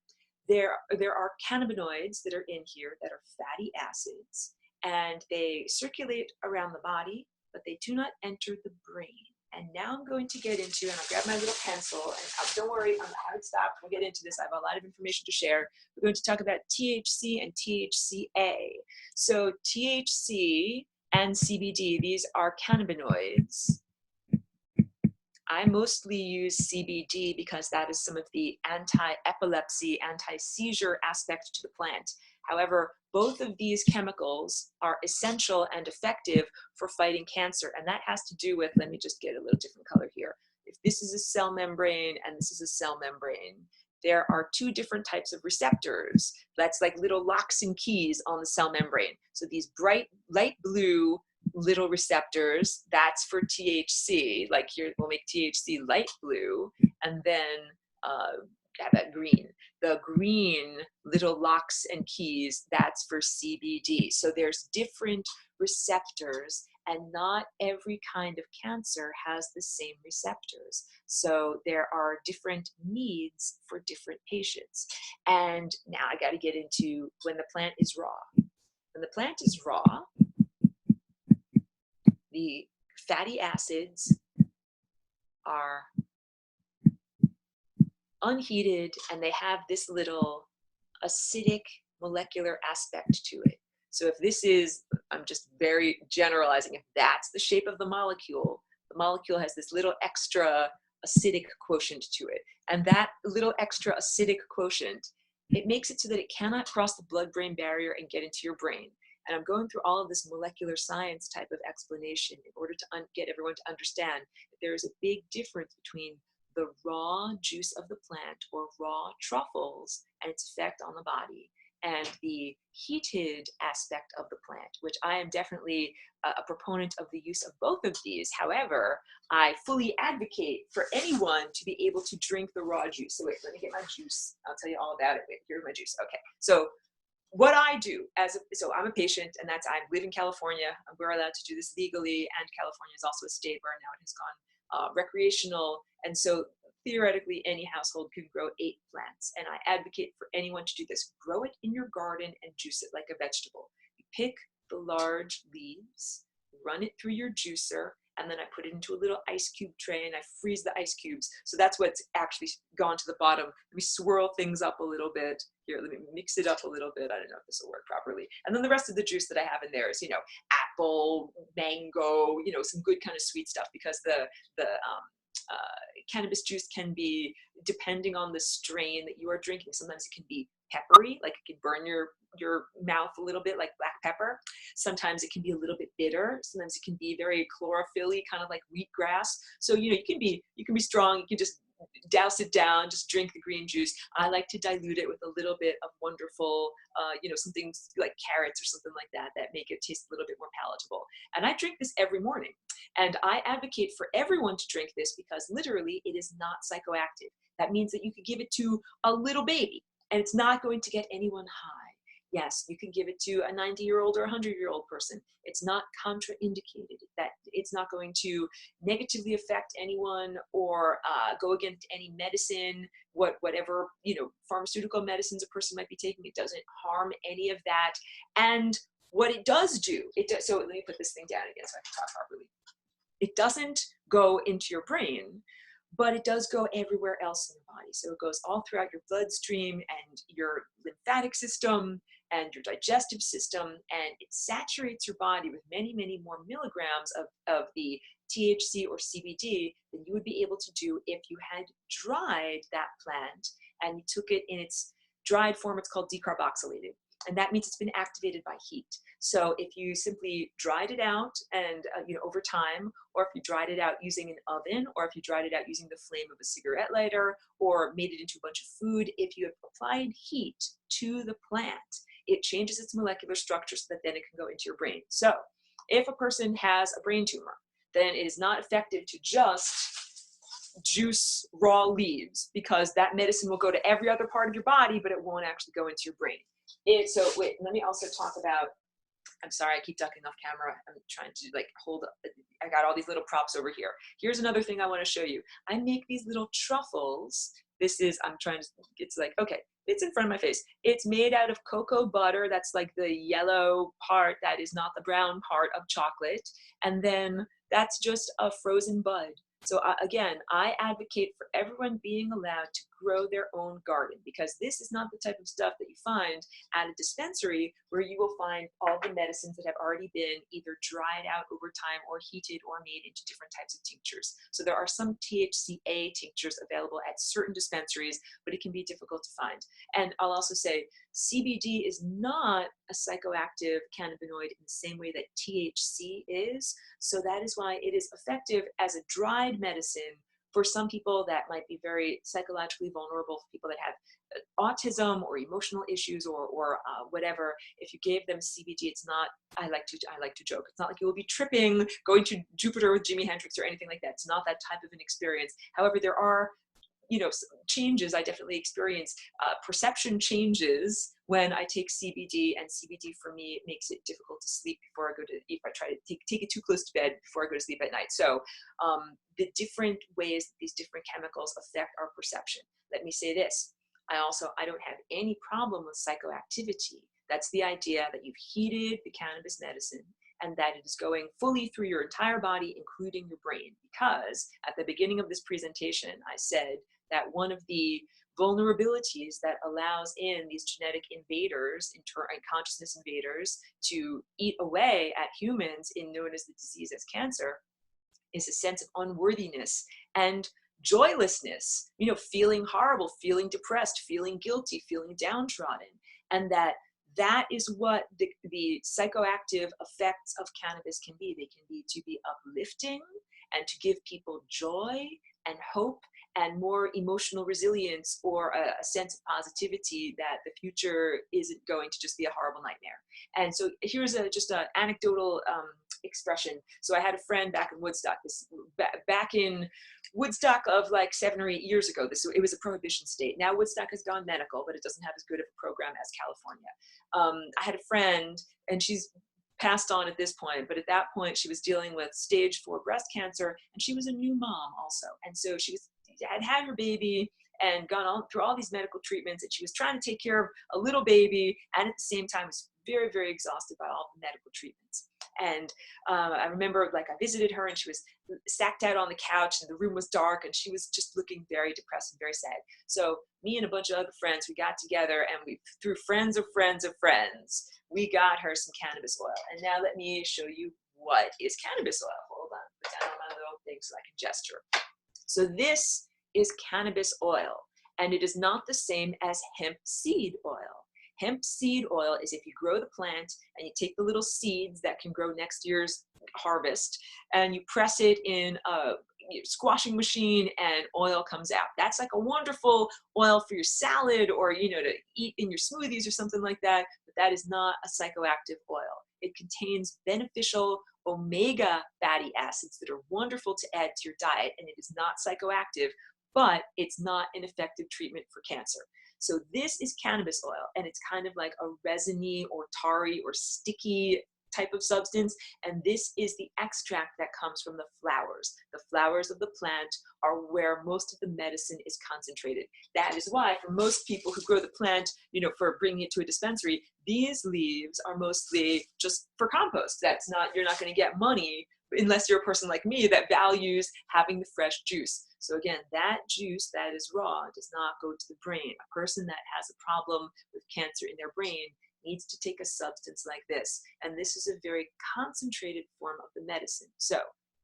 there are cannabinoids that are in here that are fatty acids, and they circulate around the body, but they do not enter the brain. And now I'm going to get into, and I'll grab my little pencil, and don't worry, I haven't stopped. We'll get into this. I have a lot of information to share. We're going to talk about THC and THCA. So THC and CBD, these are cannabinoids. I mostly use CBD because that is some of the anti-epilepsy, anti-seizure aspect to the plant. However, both of these chemicals are essential and effective for fighting cancer. And that has to do with, let me just get a little different color here. If this is a cell membrane and this is a cell membrane, there are two different types of receptors. That's like little locks and keys on the cell membrane. So these bright, light blue little receptors, that's for THC. Like here, we'll make THC light blue, and then have that green. The green little locks and keys, that's for CBD. So there's different receptors, and not every kind of cancer has the same receptors. So there are different needs for different patients. And now I got to get into when the plant is raw. When the plant is raw, the fatty acids are unheated, and they have this little acidic molecular aspect to it. So if this is, I'm just very generalizing, if that's the shape of the molecule has this little extra acidic quotient to it. And that little extra acidic quotient, it makes it so that it cannot cross the blood-brain barrier and get into your brain. And I'm going through all of this molecular science type of explanation in order to get everyone to understand that there is a big difference between the raw juice of the plant, or raw truffles, and its effect on the body, and the heated aspect of the plant, which I am definitely a proponent of the use of both of these. However, I fully advocate for anyone to be able to drink the raw juice. So wait, let me get my juice. I'll tell you all about it. Wait, here's my juice. Okay, so what I do so I'm a patient, and I live in California. We're allowed to do this legally, and California is also a state where now it has gone recreational. And so theoretically, any household can grow 8 plants. And I advocate for anyone to do this. Grow it in your garden and juice it like a vegetable. You pick the large leaves, run it through your juicer, and then I put it into a little ice cube tray and I freeze the ice cubes. So that's what's actually gone to the bottom. Let me swirl things up a little bit. Here, let me mix it up a little bit. I don't know if this will work properly. And then the rest of the juice that I have in there is, apple, mango, some good kind of sweet stuff, because the cannabis juice can be, depending on the strain that you are drinking, sometimes it can be peppery, like it can burn your mouth a little bit, like black pepper. Sometimes it can be a little bit bitter. Sometimes it can be very chlorophyll-y, kind of like wheatgrass. So you can be strong. You can just douse it down, just drink the green juice. I like to dilute it with a little bit of wonderful, something like carrots or something like that make it taste a little bit more palatable. And I drink this every morning. And I advocate for everyone to drink this because literally it is not psychoactive. That means that you could give it to a little baby and it's not going to get anyone high. yes, you can give it to a 90-year-old or a 100-year-old person. It's not contraindicated. That it's not going to negatively affect anyone or go against any medicine, whatever, pharmaceutical medicines a person might be taking. It doesn't harm any of that. And what it does do, so let me put this thing down again so I can talk properly. It doesn't go into your brain, but it does go everywhere else in your body. So it goes all throughout your bloodstream and your lymphatic system and your digestive system, and it saturates your body with many, many more milligrams of the THC or CBD than you would be able to do if you had dried that plant and you took it in its dried form. It's called decarboxylated. And that means it's been activated by heat. So if you simply dried it out and, over time, or if you dried it out using an oven, or if you dried it out using the flame of a cigarette lighter, or made it into a bunch of food, if you have applied heat to the plant, it changes its molecular structure so that then it can go into your brain. So if a person has a brain tumor, then it is not effective to just juice raw leaves, because that medicine will go to every other part of your body, but it won't actually go into your brain. So wait, let me also talk about, I'm sorry, I keep ducking off camera. I'm trying to hold up. I got all these little props over here. Here's another thing I want to show you. I make these little truffles. Okay, it's in front of my face. It's made out of cocoa butter. That's like the yellow part that is not the brown part of chocolate. And then that's just a frozen bud. So again, I advocate for everyone being allowed to grow their own garden, because this is not the type of stuff that you find at a dispensary where you will find all the medicines that have already been either dried out over time or heated or made into different types of tinctures. So there are some THCA tinctures available at certain dispensaries, but it can be difficult to find. And I'll also say CBD is not a psychoactive cannabinoid in the same way that THC is. So that is why it is effective as a dried medicine for some people that might be very psychologically vulnerable, for people that have autism or emotional issues or whatever. If you gave them CBD, it's not, I like to joke, it's not like you will be tripping, going to Jupiter with Jimi Hendrix or anything like that. It's not that type of an experience. However, there are changes. I definitely experience perception changes when I take CBD, and CBD for me makes it difficult to sleep before I go to, if I try to take it too close to bed before I go to sleep at night. So the different ways that these different chemicals affect our perception. Let me say this. I don't have any problem with psychoactivity. That's the idea that you've heated the cannabis medicine and that it is going fully through your entire body, including your brain. Because at the beginning of this presentation, I said that one of the vulnerabilities that allows in these genetic invaders and consciousness invaders to eat away at humans in known as the disease as cancer is a sense of unworthiness and joylessness, feeling horrible, feeling depressed, feeling guilty, feeling downtrodden. And that is what the psychoactive effects of cannabis can be. They can be to be uplifting and to give people joy and hope and more emotional resilience, or a sense of positivity that the future isn't going to just be a horrible nightmare. And so here's just an anecdotal expression. So I had a friend back in Woodstock, back in Woodstock of like 7 or 8 years ago. It was a prohibition state. Now Woodstock has gone medical, but it doesn't have as good of a program as California. I had a friend, and she's passed on at this point, but at that point she was dealing with stage 4 breast cancer, and she was a new mom also. And so she had her baby and gone through all these medical treatments, and she was trying to take care of a little baby, and at the same time was very, very exhausted by all the medical treatments. And I remember I visited her, and she was sacked out on the couch, and the room was dark, and she was just looking very depressed and very sad. So me and a bunch of other friends, we got together, and through friends of friends of friends, we got her some cannabis oil. And now let me show you what is cannabis oil. Hold on, put down on my little thing so I can gesture. So this is cannabis oil, and it is not the same as hemp seed oil. Hemp seed oil is if you grow the plant and you take the little seeds that can grow next year's harvest and you press it in a squashing machine and oil comes out. That's like a wonderful oil for your salad or, to eat in your smoothies or something like that. But that is not a psychoactive oil. It contains beneficial omega fatty acids that are wonderful to add to your diet, and it is not psychoactive, but it's not an effective treatment for cancer. So this is cannabis oil, and it's kind of like a resiny or tarry or sticky type of substance. And this is the extract that comes from the flowers. The flowers of the plant are where most of the medicine is concentrated. That is why for most people who grow the plant, for bringing it to a dispensary, these leaves are mostly just for compost. You're not going to get money unless you're a person like me that values having the fresh juice. So again, that juice that is raw does not go to the brain. A person that has a problem with cancer in their brain needs to take a substance like this. And this is a very concentrated form of the medicine. So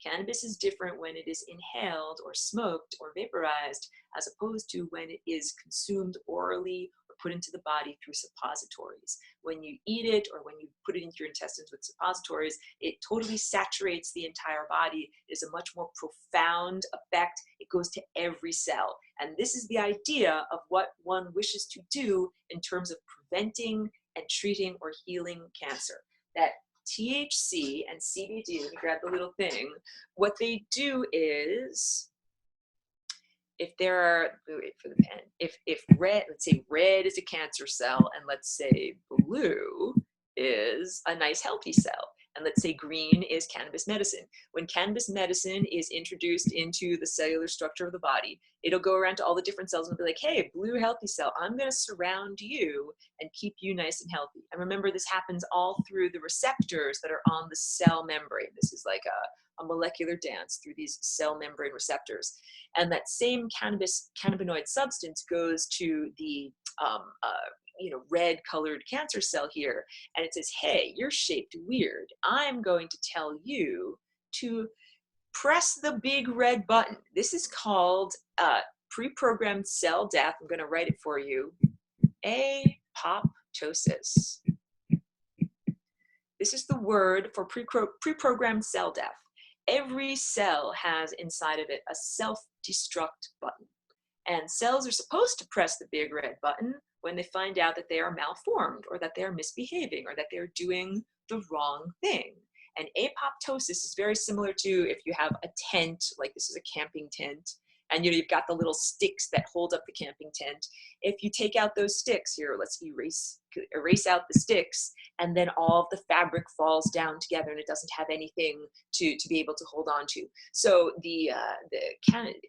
cannabis is different when it is inhaled or smoked or vaporized, as opposed to when it is consumed orally or put into the body through suppositories. When you eat it or when you put it into your intestines with suppositories, it totally saturates the entire body. It is a much more profound effect. It goes to every cell. And this is the idea of what one wishes to do in terms of preventing and treating or healing cancer. That THC and CBD, let me grab the little thing, what they do is, if there are, wait for the pen, if red, let's say red is a cancer cell, and let's say blue is a nice healthy cell, and let's say green is cannabis medicine. When cannabis medicine is introduced into the cellular structure of the body, it'll go around to all the different cells and be like, hey, blue healthy cell, I'm going to surround you and keep you nice and healthy. And remember, this happens all through the receptors that are on the cell membrane. This is like a molecular dance through these cell membrane receptors. And that same cannabinoid substance goes to the red colored cancer cell here, and it says, hey, you're shaped weird. I'm going to tell you to press the big red button. This is called pre-programmed cell death. I'm going to write it for you. Apoptosis. This is the word for pre-programmed cell death. Every cell has inside of it a self-destruct button. And cells are supposed to press the big red button when they find out that they are malformed or that they are misbehaving or that they're doing the wrong thing. And apoptosis is very similar to if you have a tent, like this is a camping tent, and you've got the little sticks that hold up the camping tent. If you take out those sticks, here, let's erase out the sticks, and then all of the fabric falls down together and it doesn't have anything to be able to hold on to. So the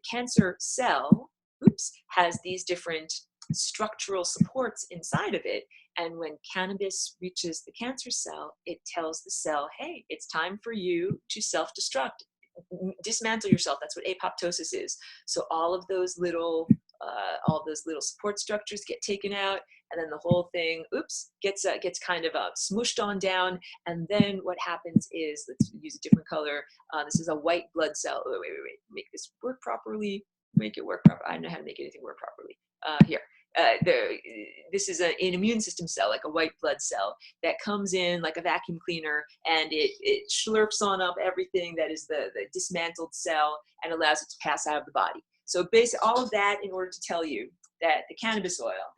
cancer cell, has these different structural supports inside of it. And when cannabis reaches the cancer cell, it tells the cell, hey, it's time for you to self-destruct, dismantle yourself. That's what apoptosis is. So all of those little support structures get taken out, and then the whole thing, gets kind of smushed on down. And then what happens is, let's use a different color. This is a white blood cell. Wait, make this work properly. Make it work properly. I don't know how to make anything work properly. Here. This is an immune system cell, like a white blood cell, that comes in like a vacuum cleaner, and it slurps on up everything that is the dismantled cell and allows it to pass out of the body. So basically all of that in order to tell you that the cannabis oil,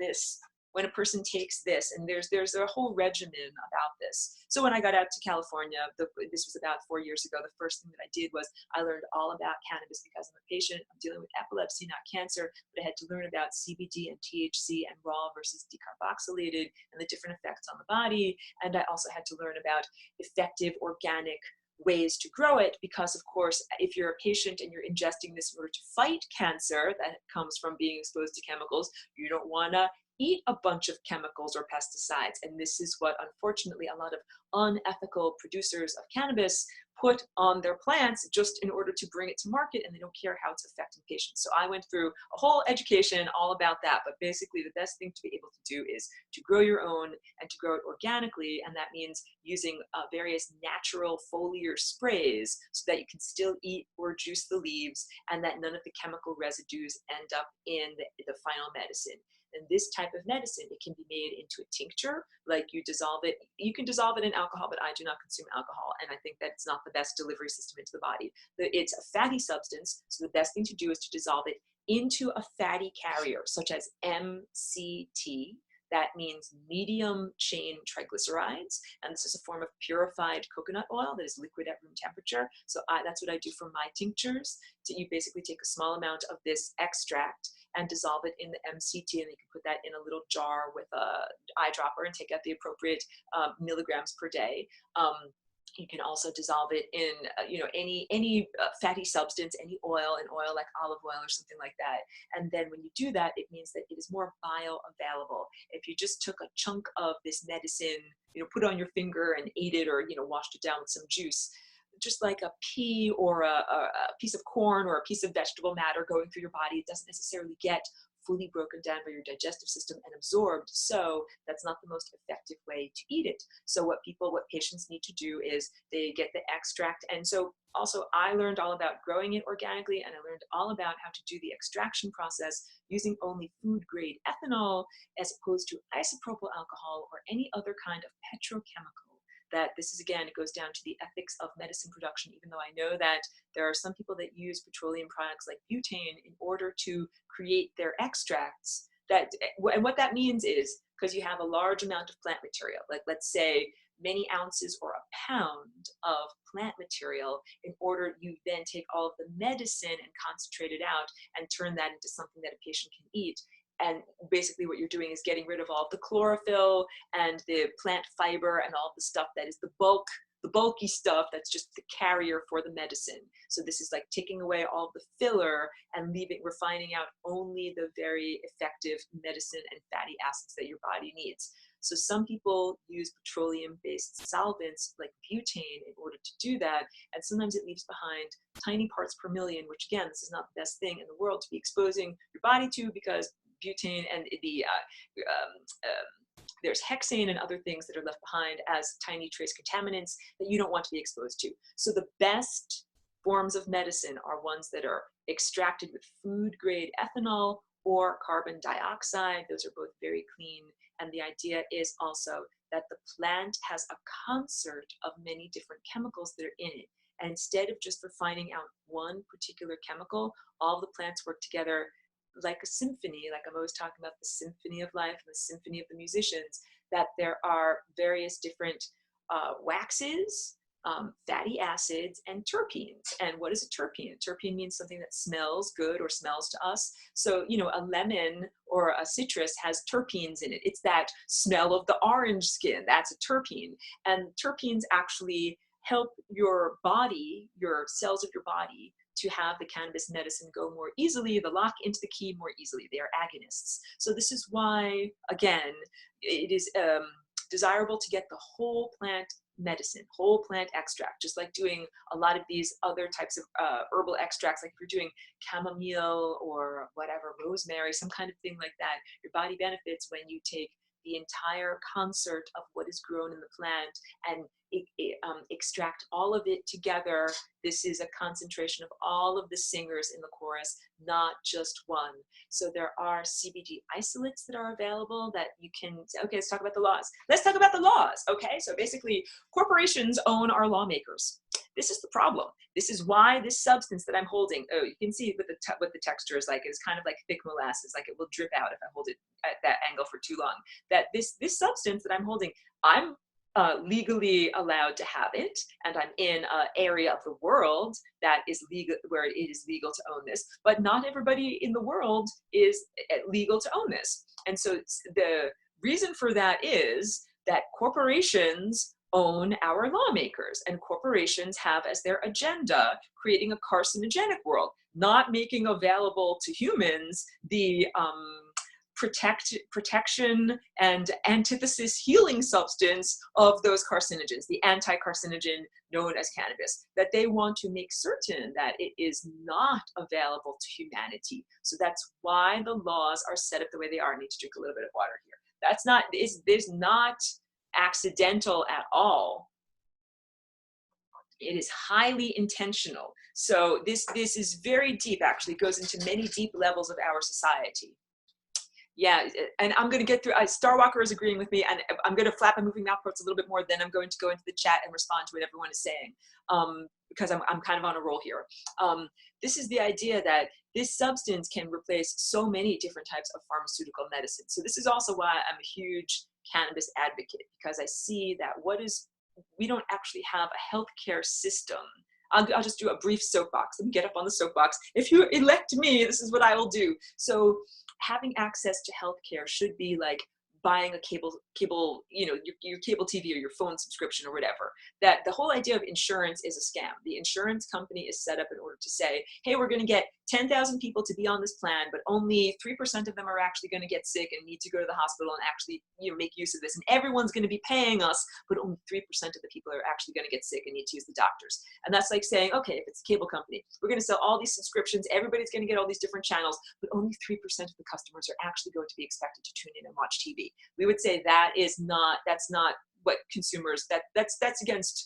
when a person takes this, and there's a whole regimen about this. So when I got out to California, this was about 4 years ago, the first thing that I did was I learned all about cannabis because I'm a patient. I'm dealing with epilepsy, not cancer, but I had to learn about CBD and THC and raw versus decarboxylated and the different effects on the body. And I also had to learn about effective organic ways to grow it, because of course, if you're a patient and you're ingesting this in order to fight cancer that comes from being exposed to chemicals, you don't want to eat a bunch of chemicals or pesticides. And this is what, unfortunately, a lot of unethical producers of cannabis put on their plants just in order to bring it to market, and they don't care how it's affecting patients. So I went through a whole education all about that, but basically the best thing to be able to do is to grow your own and to grow it organically, and that means using various natural foliar sprays so that you can still eat or juice the leaves, and that none of the chemical residues end up in the final medicine. And this type of medicine, it can be made into a tincture, like you dissolve it. You can dissolve it in alcohol, but I do not consume alcohol. And I think that's not the best delivery system into the body. It's a fatty substance, so the best thing to do is to dissolve it into a fatty carrier, such as MCT. That means medium chain triglycerides. And this is a form of purified coconut oil that is liquid at room temperature. So that's what I do for my tinctures. So you basically take a small amount of this extract, and dissolve it in the MCT, and they can put that in a little jar with a eyedropper and take out the appropriate milligrams per day. You can also dissolve it in, any fatty substance, any oil, an oil like olive oil or something like that. And then when you do that, it means that it is more bioavailable. If you just took a chunk of this medicine, put it on your finger and ate it, or, washed it down with some juice, just like a pea or a piece of corn or a piece of vegetable matter going through your body, it doesn't necessarily get fully broken down by your digestive system and absorbed. So that's not the most effective way to eat it. So what patients need to do is they get the extract. And so also I learned all about growing it organically, and I learned all about how to do the extraction process using only food grade ethanol as opposed to isopropyl alcohol or any other kind of petrochemical. That this is, again, it goes down to the ethics of medicine production, even though I know that there are some people that use petroleum products like butane in order to create their extracts. And what that means is, because you have a large amount of plant material, like let's say many ounces or a pound of plant material, in order you then take all of the medicine and concentrate it out and turn that into something that a patient can eat. And basically what you're doing is getting rid of all of the chlorophyll and the plant fiber and all of the stuff that is the bulky stuff that's just the carrier for the medicine. So this is like taking away all of the filler and refining out only the very effective medicine and fatty acids that your body needs. So some people use petroleum-based solvents like butane in order to do that, and sometimes it leaves behind tiny parts per million, which again, this is not the best thing in the world to be exposing your body to, because butane and there's hexane and other things that are left behind as tiny trace contaminants that you don't want to be exposed to. So the best forms of medicine are ones that are extracted with food grade ethanol or carbon dioxide. Those are both very clean. And the idea is also that the plant has a concert of many different chemicals that are in it. And instead of just refining out one particular chemical, all the plants work together like a symphony, like I'm always talking about the symphony of life and the symphony of the musicians, that there are various different waxes, fatty acids, and terpenes. And what is a terpene? A terpene means something that smells good or smells to us. So, a lemon or a citrus has terpenes in it. It's that smell of the orange skin. That's a terpene. And terpenes actually help your body, your cells of your body, to have the cannabis medicine go more easily, the lock into the key more easily. They are agonists. So this is why, again, it is desirable to get the whole plant medicine, whole plant extract, just like doing a lot of these other types of herbal extracts, like if you're doing chamomile or whatever, rosemary, some kind of thing like that. Your body benefits when you take the entire concert of what is grown in the plant and extract all of it together. This is a concentration of all of the singers in the chorus, not just one. So there are CBD isolates that are available that you can say, okay, let's talk about the laws. Let's talk about the laws, okay? So basically, corporations own our lawmakers. This is the problem. This is why this substance that I'm holding, oh, you can see what the texture is like. It's kind of like thick molasses, like it will drip out if I hold it at that angle for too long. That this substance that I'm holding, I'm legally allowed to have it, and I'm in an area of the world that is legal, where it is legal to own this, but not everybody in the world is legal to own this. And so the reason for that is that corporations own our lawmakers, and corporations have as their agenda creating a carcinogenic world, not making available to humans the protection and antithesis healing substance of those carcinogens, the anti-carcinogen known as cannabis, that they want to make certain that it is not available to humanity. So that's why the laws are set up the way they are. I need to drink a little bit of water here. That's not, there's not accidental at all. It is highly intentional. So this is very deep, actually. It goes into many deep levels of our society. Yeah, and I'm going to get through, Star Walker is agreeing with me, and I'm going to flap my moving mouth parts a little bit more, then I'm going to go into the chat and respond to what everyone is saying, because I'm kind of on a roll here. This is the idea that this substance can replace so many different types of pharmaceutical medicine. So this is also why I'm a huge cannabis advocate, because I see that we don't actually have a healthcare system I'll just do a brief soapbox and get up on the soapbox. If you elect me, this is what I will do. So having access to healthcare should be like buying a cable, you know, your cable TV or your phone subscription or whatever. That the whole idea of insurance is a scam. The insurance company is set up in order to say, hey, we're going to get 10,000 people to be on this plan, but only 3% of them are actually going to get sick and need to go to the hospital and actually, you know, make use of this. And everyone's going to be paying us, but only 3% of the people are actually going to get sick and need to use the doctors. And that's like saying, okay, if it's a cable company, we're going to sell all these subscriptions, everybody's going to get all these different channels, but only 3% of the customers are actually going to be expected to tune in and watch TV. We would say that's not what consumers, that's against,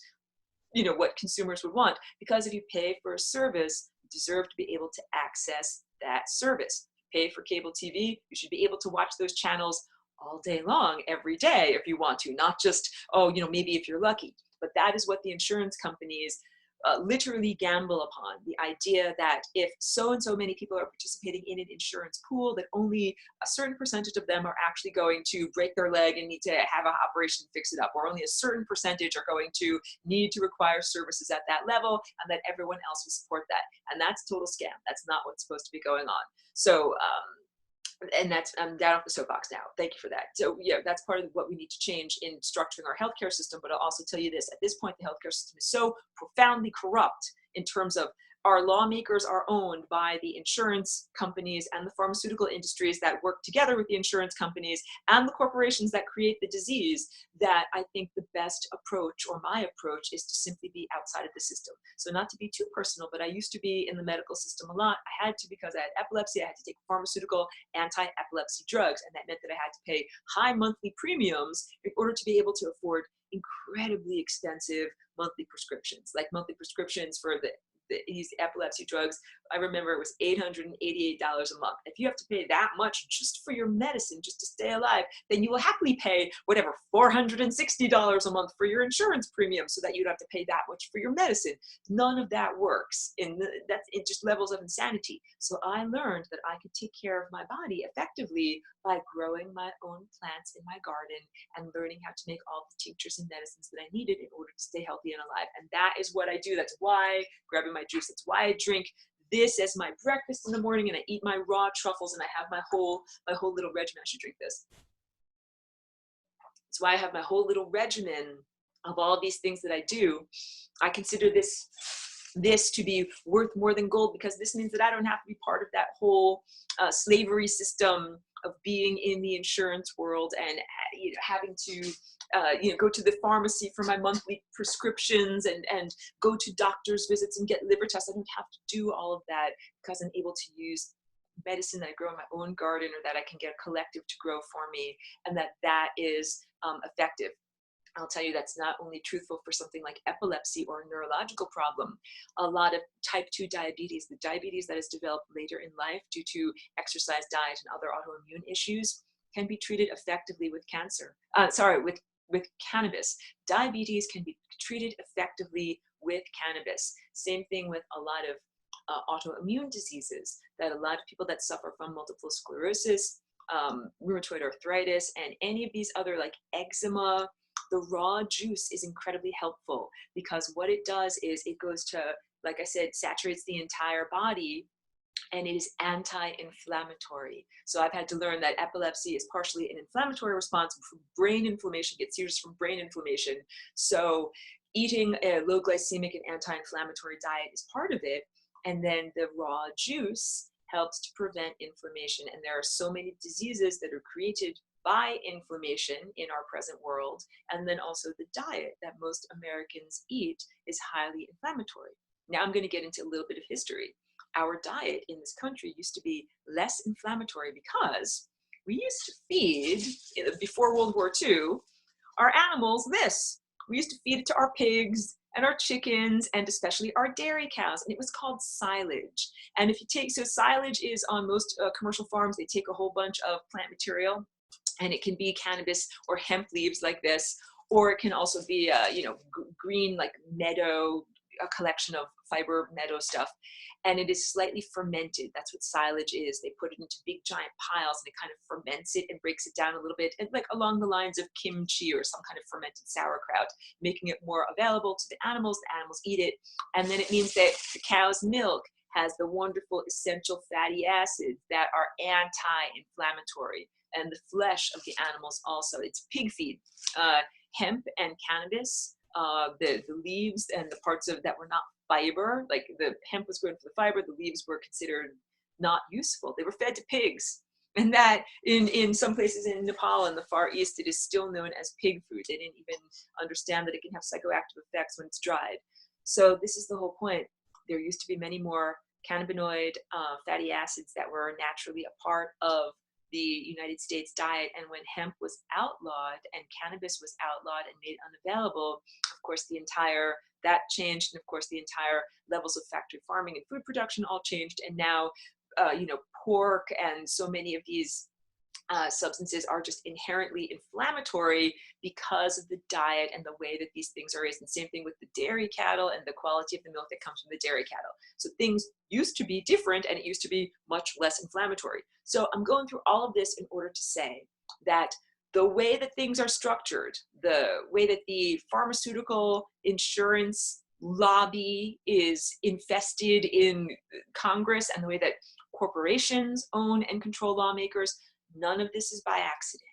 you know, what consumers would want, because if you pay for a service, you deserve to be able to access that service. Pay for cable TV, you should be able to watch those channels all day long, every day if you want to, not just, oh, you know, maybe if you're lucky. But that is what the insurance companies literally gamble upon. The idea that if so and so many people are participating in an insurance pool, that only a certain percentage of them are actually going to break their leg and need to have an operation to fix it up, or only a certain percentage are going to need to require services at that level, and that everyone else will support that. And that's total scam. That's not what's supposed to be going on. So and that's, I'm down off the soapbox now. Thank you for that. So yeah, that's part of what we need to change in structuring our healthcare system. But I'll also tell you this, at this point, the healthcare system is so profoundly corrupt in terms of our lawmakers are owned by the insurance companies and the pharmaceutical industries that work together with the insurance companies and the corporations that create the disease, that I think the best approach, or my approach, is to simply be outside of the system. So not to be too personal, but I used to be in the medical system a lot. I had to, because I had epilepsy, I had to take pharmaceutical anti-epilepsy drugs, and that meant that I had to pay high monthly premiums in order to be able to afford incredibly expensive monthly prescriptions, like monthly prescriptions for these epilepsy drugs. I remember it was $888 a month. If you have to pay that much just for your medicine, just to stay alive, then you will happily pay whatever, $460 a month for your insurance premium, so that you don't have to pay that much for your medicine. None of that works. It just levels of insanity. So I learned that I could take care of my body effectively by growing my own plants in my garden and learning how to make all the tinctures and medicines that I needed in order to stay healthy and alive. And that is what I do. That's why grabbing my juice, that's why I drink this as my breakfast in the morning, and I eat my raw truffles, and I have my whole little regimen. I should drink this. That's why I have my whole little regimen of all these things that I do. I consider this to be worth more than gold, because this means that I don't have to be part of that whole slavery system of being in the insurance world and having to go to the pharmacy for my monthly prescriptions and go to doctor's visits and get liver tests. I don't have to do all of that, because I'm able to use medicine that I grow in my own garden, or that I can get a collective to grow for me, and that is effective. I'll tell you, that's not only truthful for something like epilepsy or a neurological problem. A lot of type 2 diabetes, the diabetes that is developed later in life due to exercise, diet, and other autoimmune issues, can be treated effectively with with cannabis. Diabetes can be treated effectively with cannabis. Same thing with a lot of autoimmune diseases, that a lot of people that suffer from multiple sclerosis, rheumatoid arthritis, and any of these other, like eczema, the raw juice is incredibly helpful, because what it does is it goes to, like I said, saturates the entire body, and it is anti-inflammatory. So I've had to learn that epilepsy is partially an inflammatory response. Brain inflammation gets seizures from brain inflammation. So eating a low glycemic and anti-inflammatory diet is part of it. And then the raw juice helps to prevent inflammation. And there are so many diseases that are created by inflammation in our present world. And then also the diet that most Americans eat is highly inflammatory. Now I'm going to get into a little bit of history. Our diet in this country used to be less inflammatory because we used to feed, before World War II, our animals this. We used to feed it to our pigs and our chickens, and especially our dairy cows, and it was called silage. And if you take, so silage is on most commercial farms, they take a whole bunch of plant material, and it can be cannabis or hemp leaves like this, or it can also be, green, like meadow, a collection of fiber meadow stuff. And it is slightly fermented. That's what silage is. They put it into big giant piles and it kind of ferments it and breaks it down a little bit, and like along the lines of kimchi or some kind of fermented sauerkraut, making it more available to the animals. The animals eat it. And then it means that the cow's milk has the wonderful essential fatty acids that are anti-inflammatory, and the flesh of the animals also. It's pig feed. Hemp and cannabis, the leaves and the parts of that were not fiber, like the hemp was grown for the fiber, the leaves were considered not useful. They were fed to pigs. And that in some places in Nepal and the Far East, it is still known as pig food. They didn't even understand that it can have psychoactive effects when it's dried. So this is the whole point. There used to be many more cannabinoid fatty acids that were naturally a part of the United States diet. And when hemp was outlawed and cannabis was outlawed and made unavailable, of course, that changed. And of course, the entire levels of factory farming and food production all changed. And now, pork and so many of these substances are just inherently inflammatory because of the diet and the way that these things are raised. And same thing with the dairy cattle and the quality of the milk that comes from the dairy cattle. So things used to be different, and it used to be much less inflammatory. So I'm going through all of this in order to say that the way that things are structured, the way that the pharmaceutical insurance lobby is infested in Congress, and the way that corporations own and control lawmakers, none of this is by accident.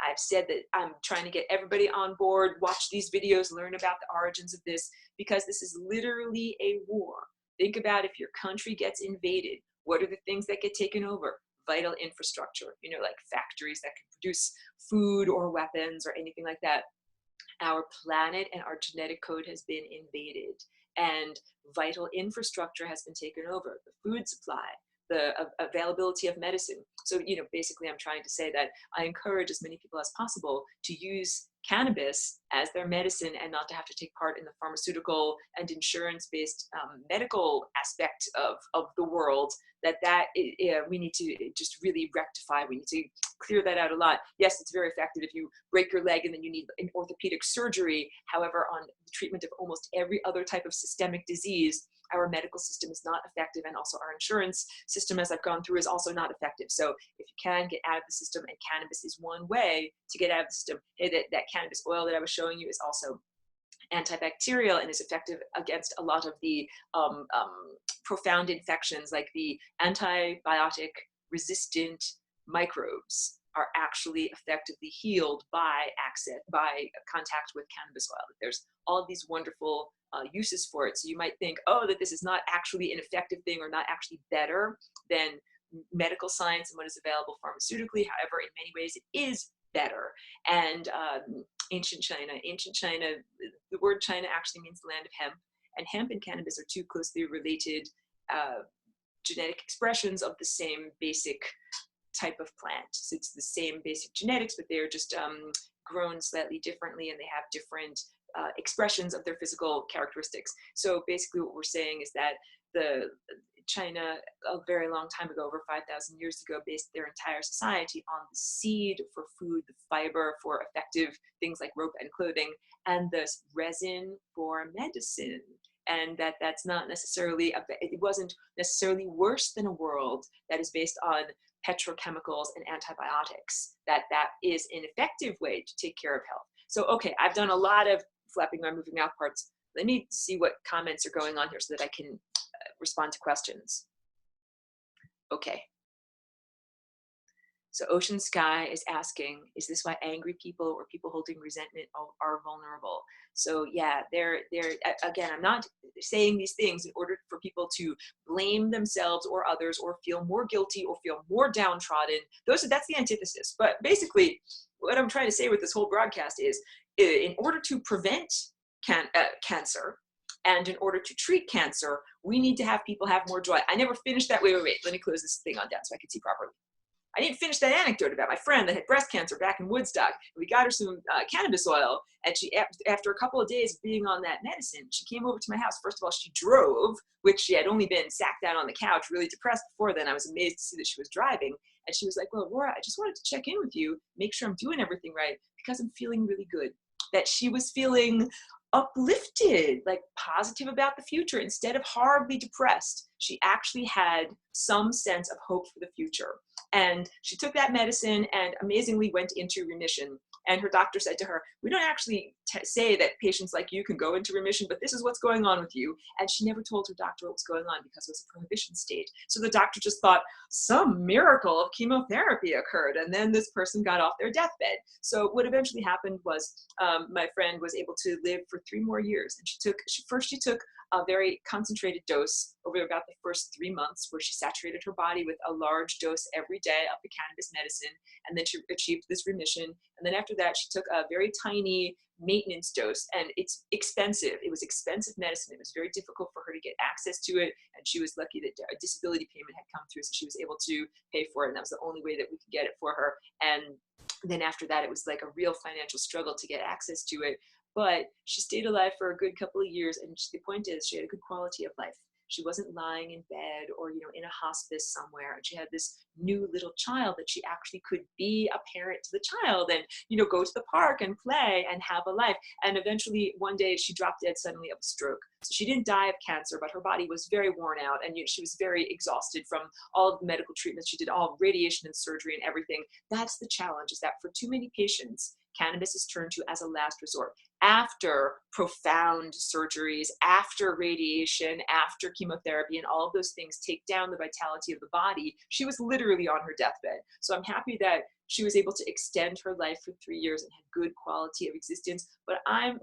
I've said that I'm trying to get everybody on board, watch these videos, learn about the origins of this, because this is literally a war. Think about if your country gets invaded, what are the things that get taken over? Vital infrastructure, like factories that can produce food or weapons or anything like that. Our planet and our genetic code has been invaded, and vital infrastructure has been taken over. The food supply, the availability of medicine. So, basically I'm trying to say that I encourage as many people as possible to use cannabis as their medicine and not to have to take part in the pharmaceutical and insurance-based medical aspect of the world. We need to just really rectify. We need to clear that out a lot. Yes, it's very effective if you break your leg and then you need an orthopedic surgery. However, on the treatment of almost every other type of systemic disease, our medical system is not effective, and also our insurance system, as I've gone through, is also not effective. So if you can get out of the system, and cannabis is one way to get out of the system. Hey, that cannabis oil that I was showing you is also antibacterial and is effective against a lot of the profound infections, like the antibiotic resistant microbes are actually effectively healed by contact with cannabis oil. There's all of these wonderful uses for it. So you might think, that this is not actually an effective thing, or not actually better than medical science and what is available pharmaceutically. However, in many ways, it is better. And ancient China, the word China actually means the land of hemp, and hemp and cannabis are two closely related genetic expressions of the same basic type of plant. So it's the same basic genetics, but they're just grown slightly differently, and they have different expressions of their physical characteristics. So basically what we're saying is that China, a very long time ago, over 5,000 years ago, based their entire society on the seed for food, the fiber for effective things like rope and clothing, and the resin for medicine. And that's not necessarily, it wasn't necessarily worse than a world that is based on petrochemicals and antibiotics. That is an effective way to take care of health. So, okay, I've done a lot of flapping my moving mouth parts. Let me see what comments are going on here so that I can respond to questions. Okay. So Ocean Sky is asking, is this why angry people or people holding resentment are vulnerable? So yeah, again, I'm not saying these things in order for people to blame themselves or others, or feel more guilty, or feel more downtrodden. That's the antithesis. But basically, what I'm trying to say with this whole broadcast is, in order to prevent cancer, and in order to treat cancer, we need to have people have more joy. I never finished that. Wait. Let me close this thing on down so I can see properly. I didn't finish that anecdote about my friend that had breast cancer back in Woodstock. We got her some cannabis oil, and she, after a couple of days of being on that medicine, she came over to my house. First of all, she drove, which she had only been sacked down on the couch, really depressed before then. I was amazed to see that she was driving. And she was like, well, Laura, I just wanted to check in with you, make sure I'm doing everything right, because I'm feeling really good. That she was feeling uplifted, like positive about the future. Instead of horribly depressed, she actually had some sense of hope for the future. And she took that medicine and amazingly went into remission. And her doctor said to her, we don't actually say that patients like you can go into remission, but this is what's going on with you. And she never told her doctor what was going on because it was a prohibition state. So the doctor just thought some miracle of chemotherapy occurred. And then this person got off their deathbed. So what eventually happened was my friend was able to live for 3 more years. And she took a very concentrated dose over about the first 3 months, where she saturated her body with a large dose every day of the cannabis medicine. And then she achieved this remission. And then after that, she took a very tiny maintenance dose, and it's expensive. It was expensive medicine. It was very difficult for her to get access to it. And she was lucky that a disability payment had come through, so she was able to pay for it. And that was the only way that we could get it for her. And then after that, it was like a real financial struggle to get access to it. But she stayed alive for a good couple of years. And the point is, she had a good quality of life. She wasn't lying in bed or, in a hospice somewhere. And she had this new little child that she actually could be a parent to the child and, go to the park and play and have a life. And eventually one day she dropped dead suddenly of a stroke. So she didn't die of cancer, but her body was very worn out. And she was very exhausted from all of the medical treatments. She did all radiation and surgery and everything. That's the challenge, is that for too many patients, cannabis is turned to as a last resort. After profound surgeries, after radiation, after chemotherapy, and all of those things take down the vitality of the body, she was literally on her deathbed. So I'm happy that she was able to extend her life for 3 years and had good quality of existence. But I'm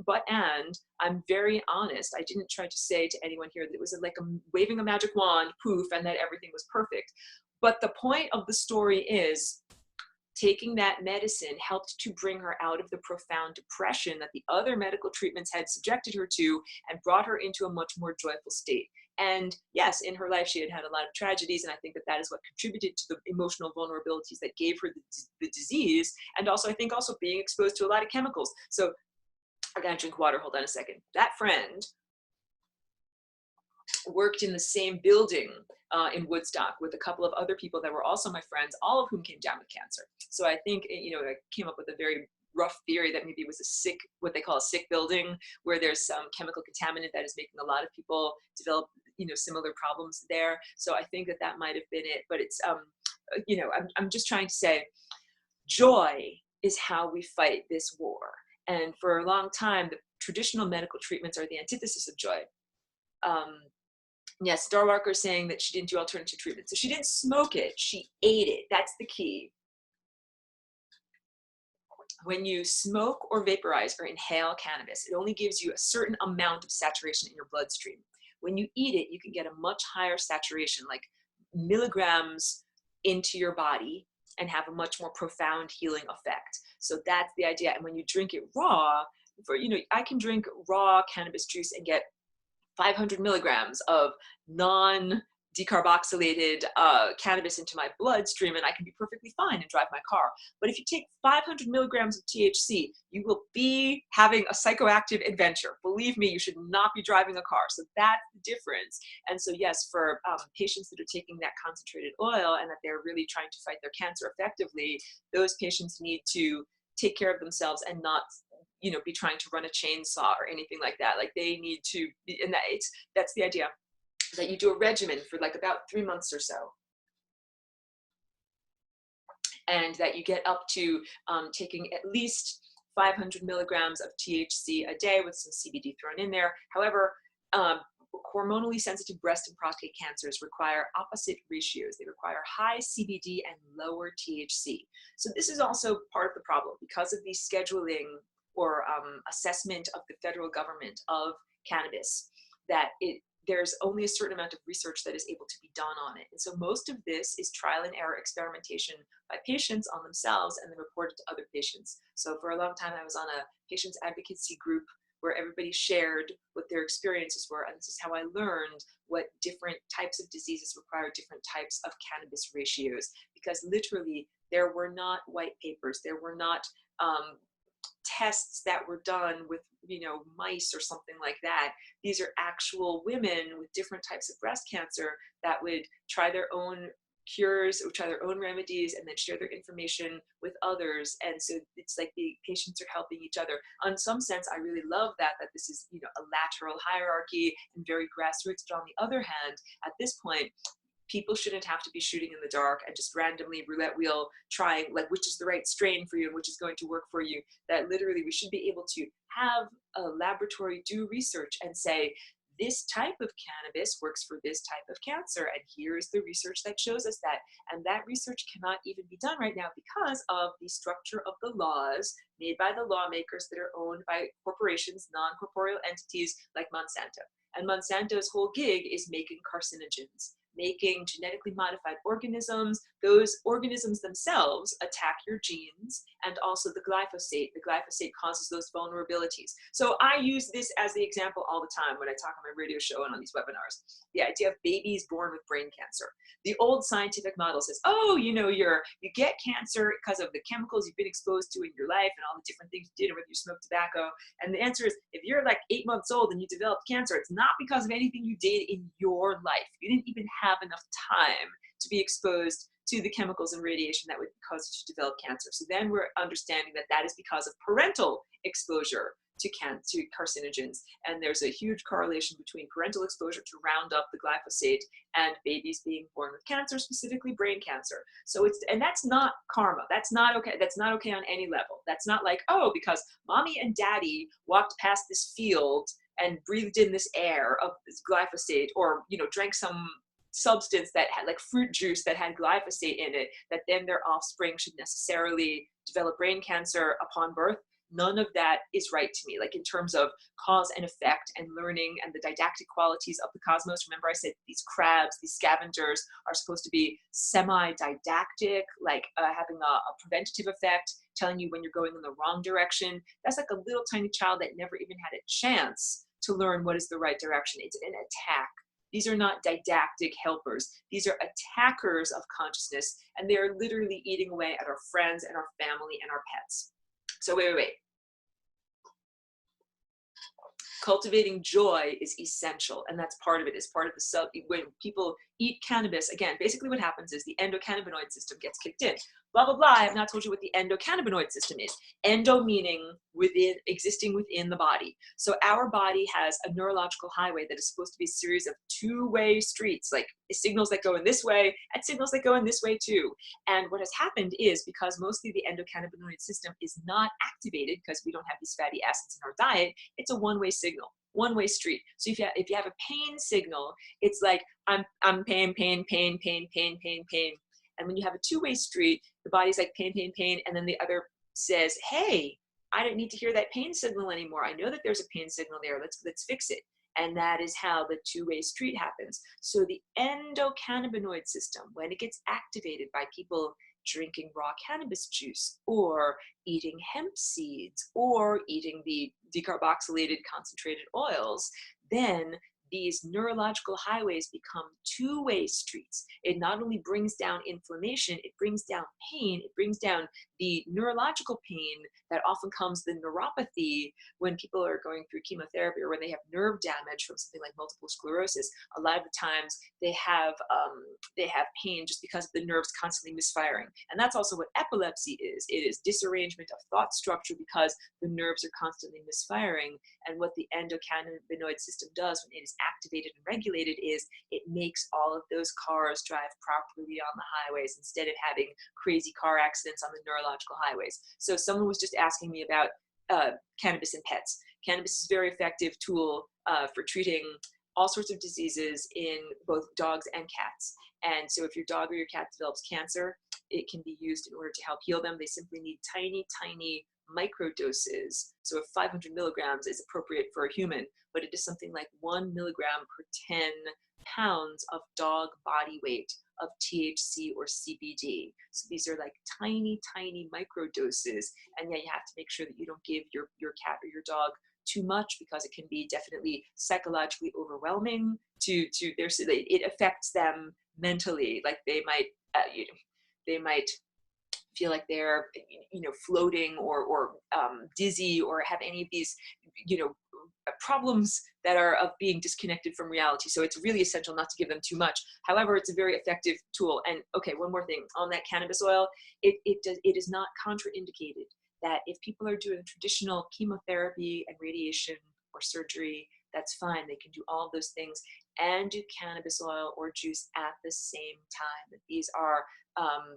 very honest. I didn't try to say to anyone here that it was like waving a magic wand, poof, and that everything was perfect. But the point of the story is, taking that medicine helped to bring her out of the profound depression that the other medical treatments had subjected her to, and brought her into a much more joyful state. And yes, in her life, she had had a lot of tragedies, and I think that that is what contributed to the emotional vulnerabilities that gave her the disease. And also, I think also being exposed to a lot of chemicals. So I gotta drink water, hold on a second. That friend worked in the same building in Woodstock with a couple of other people that were also my friends, all of whom came down with cancer. So I think, I came up with a very rough theory that maybe it was what they call a sick building, where there's some chemical contaminant that is making a lot of people develop, similar problems there. So I think that that might have been it. But it's, I'm just trying to say, joy is how we fight this war. And for a long time, the traditional medical treatments are the antithesis of joy. Yes, Starwalker is saying that she didn't do alternative treatment. So she didn't smoke it, she ate it. That's the key. When you smoke or vaporize or inhale cannabis, it only gives you a certain amount of saturation in your bloodstream. When you eat it, you can get a much higher saturation, like milligrams into your body, and have a much more profound healing effect. So that's the idea. And when you drink it raw, I can drink raw cannabis juice and get 500 milligrams of non-decarboxylated cannabis into my bloodstream, and I can be perfectly fine and drive my car. But if you take 500 milligrams of THC, you will be having a psychoactive adventure. Believe me, you should not be driving a car. So that's the difference. And so yes, for patients that are taking that concentrated oil and that they're really trying to fight their cancer effectively, those patients need to take care of themselves and not be trying to run a chainsaw or anything like that. Like, they need to be, and that's the idea, that you do a regimen for like about 3 months or so. And that you get up to taking at least 500 milligrams of THC a day with some CBD thrown in there. However, hormonally sensitive breast and prostate cancers require opposite ratios. They require high CBD and lower THC. So this is also part of the problem, because of the scheduling or assessment of the federal government of cannabis, that there's only a certain amount of research that is able to be done on it. And so most of this is trial and error experimentation by patients on themselves and then reported to other patients. So for a long time, I was on a patients advocacy group where everybody shared what their experiences were. And this is how I learned what different types of diseases require different types of cannabis ratios, because literally there were not white papers, there were not tests that were done with mice or something like that. These are actual women with different types of breast cancer that would try their own cures or try their own remedies and then share their information with others. And so it's like the patients are helping each other. In some sense, I really love that this is, you know, a lateral hierarchy and very grassroots. But on the other hand, at this point, people shouldn't have to be shooting in the dark and just randomly roulette wheel trying like which is the right strain for you and which is going to work for you. That literally we should be able to have a laboratory do research and say, this type of cannabis works for this type of cancer, and here's the research that shows us that. And that research cannot even be done right now because of the structure of the laws made by the lawmakers that are owned by corporations, non-corporeal entities like Monsanto. And Monsanto's whole gig is making carcinogens, making genetically modified organisms. Those organisms themselves attack your genes, and also the glyphosate. The glyphosate causes those vulnerabilities. So I use this as the example all the time when I talk on my radio show and on these webinars. The idea of babies born with brain cancer. The old scientific model says, oh, you know, you get cancer because of the chemicals you've been exposed to in your life and all the different things you did, or whether you smoke tobacco. And the answer is, if you're like 8 months old and you developed cancer, it's not because of anything you did in your life. You didn't even have enough time to be exposed to the chemicals and radiation that would cause you to develop cancer. So then we're understanding that that is because of parental exposure to carcinogens. And there's a huge correlation between parental exposure to Roundup, the glyphosate, and babies being born with cancer, specifically brain cancer. So and that's not karma. That's not okay. That's not okay on any level. That's not like, oh, because mommy and daddy walked past this field and breathed in this air of this glyphosate, or, you know, drank some substance that had like fruit juice that had glyphosate in it, that then their offspring should necessarily develop brain cancer upon birth. None of that is right to me, like in terms of cause and effect and learning and the didactic qualities of the cosmos. Remember I said these crabs, these scavengers are supposed to be semi-didactic, like having a preventative effect, telling you when you're going in the wrong direction. That's like a little tiny child that never even had a chance to learn what is the right direction. It's an attack. These are not didactic helpers. These are attackers of consciousness, and they are literally eating away at our friends and our family and our pets. So wait. Cultivating joy is essential, and that's part of it. It's part of the when people eat cannabis, again, basically what happens is the endocannabinoid system gets kicked in. Blah, blah, blah. I have not told you what the endocannabinoid system is. Endo meaning within, existing within the body. So our body has a neurological highway that is supposed to be a series of two-way streets, like signals that go in this way and signals that go in this way too. And what has happened is, because mostly the endocannabinoid system is not activated because we don't have these fatty acids in our diet, it's a one-way signal, one-way street. So if you have a pain signal, it's like I'm pain. And when you have a two-way street, the body's like pain, and then the other says, hey, I don't need to hear that pain signal anymore. I know that there's a pain signal there. Let's fix it. And that is how the two-way street happens. So the endocannabinoid system, when it gets activated by people drinking raw cannabis juice or eating hemp seeds or eating the decarboxylated concentrated oils, then these neurological highways become two-way streets. It not only brings down inflammation, it brings down pain, it brings down the neurological pain that often comes, the neuropathy, when people are going through chemotherapy or when they have nerve damage from something like multiple sclerosis. A lot of the times they have pain just because the nerves constantly misfiring. And that's also what epilepsy is. It is disarrangement of thought structure because the nerves are constantly misfiring. And what the endocannabinoid system does when it is activated and regulated is it makes all of those cars drive properly on the highways instead of having crazy car accidents on the neurological highways. So someone was just asking me about cannabis in pets. Cannabis is a very effective tool for treating all sorts of diseases in both dogs and cats. And so if your dog or your cat develops cancer, it can be used in order to help heal them. They simply need tiny, tiny micro doses. So if 500 milligrams is appropriate for a human, but it is something like 1 milligram per 10 pounds of dog body weight of THC or CBD. So these are like tiny, tiny micro doses. And yeah, you have to make sure that you don't give your cat or your dog too much, because it can be definitely psychologically overwhelming it affects them mentally. Like they might feel like they're floating or dizzy or have any of these problems that are of being disconnected from reality. So it's really essential not to give them too much. However, it's a very effective tool. And okay, one more thing on that cannabis oil, it is not contraindicated that if people are doing traditional chemotherapy and radiation or surgery, that's fine. They can do all of those things and do cannabis oil or juice at the same time. These are,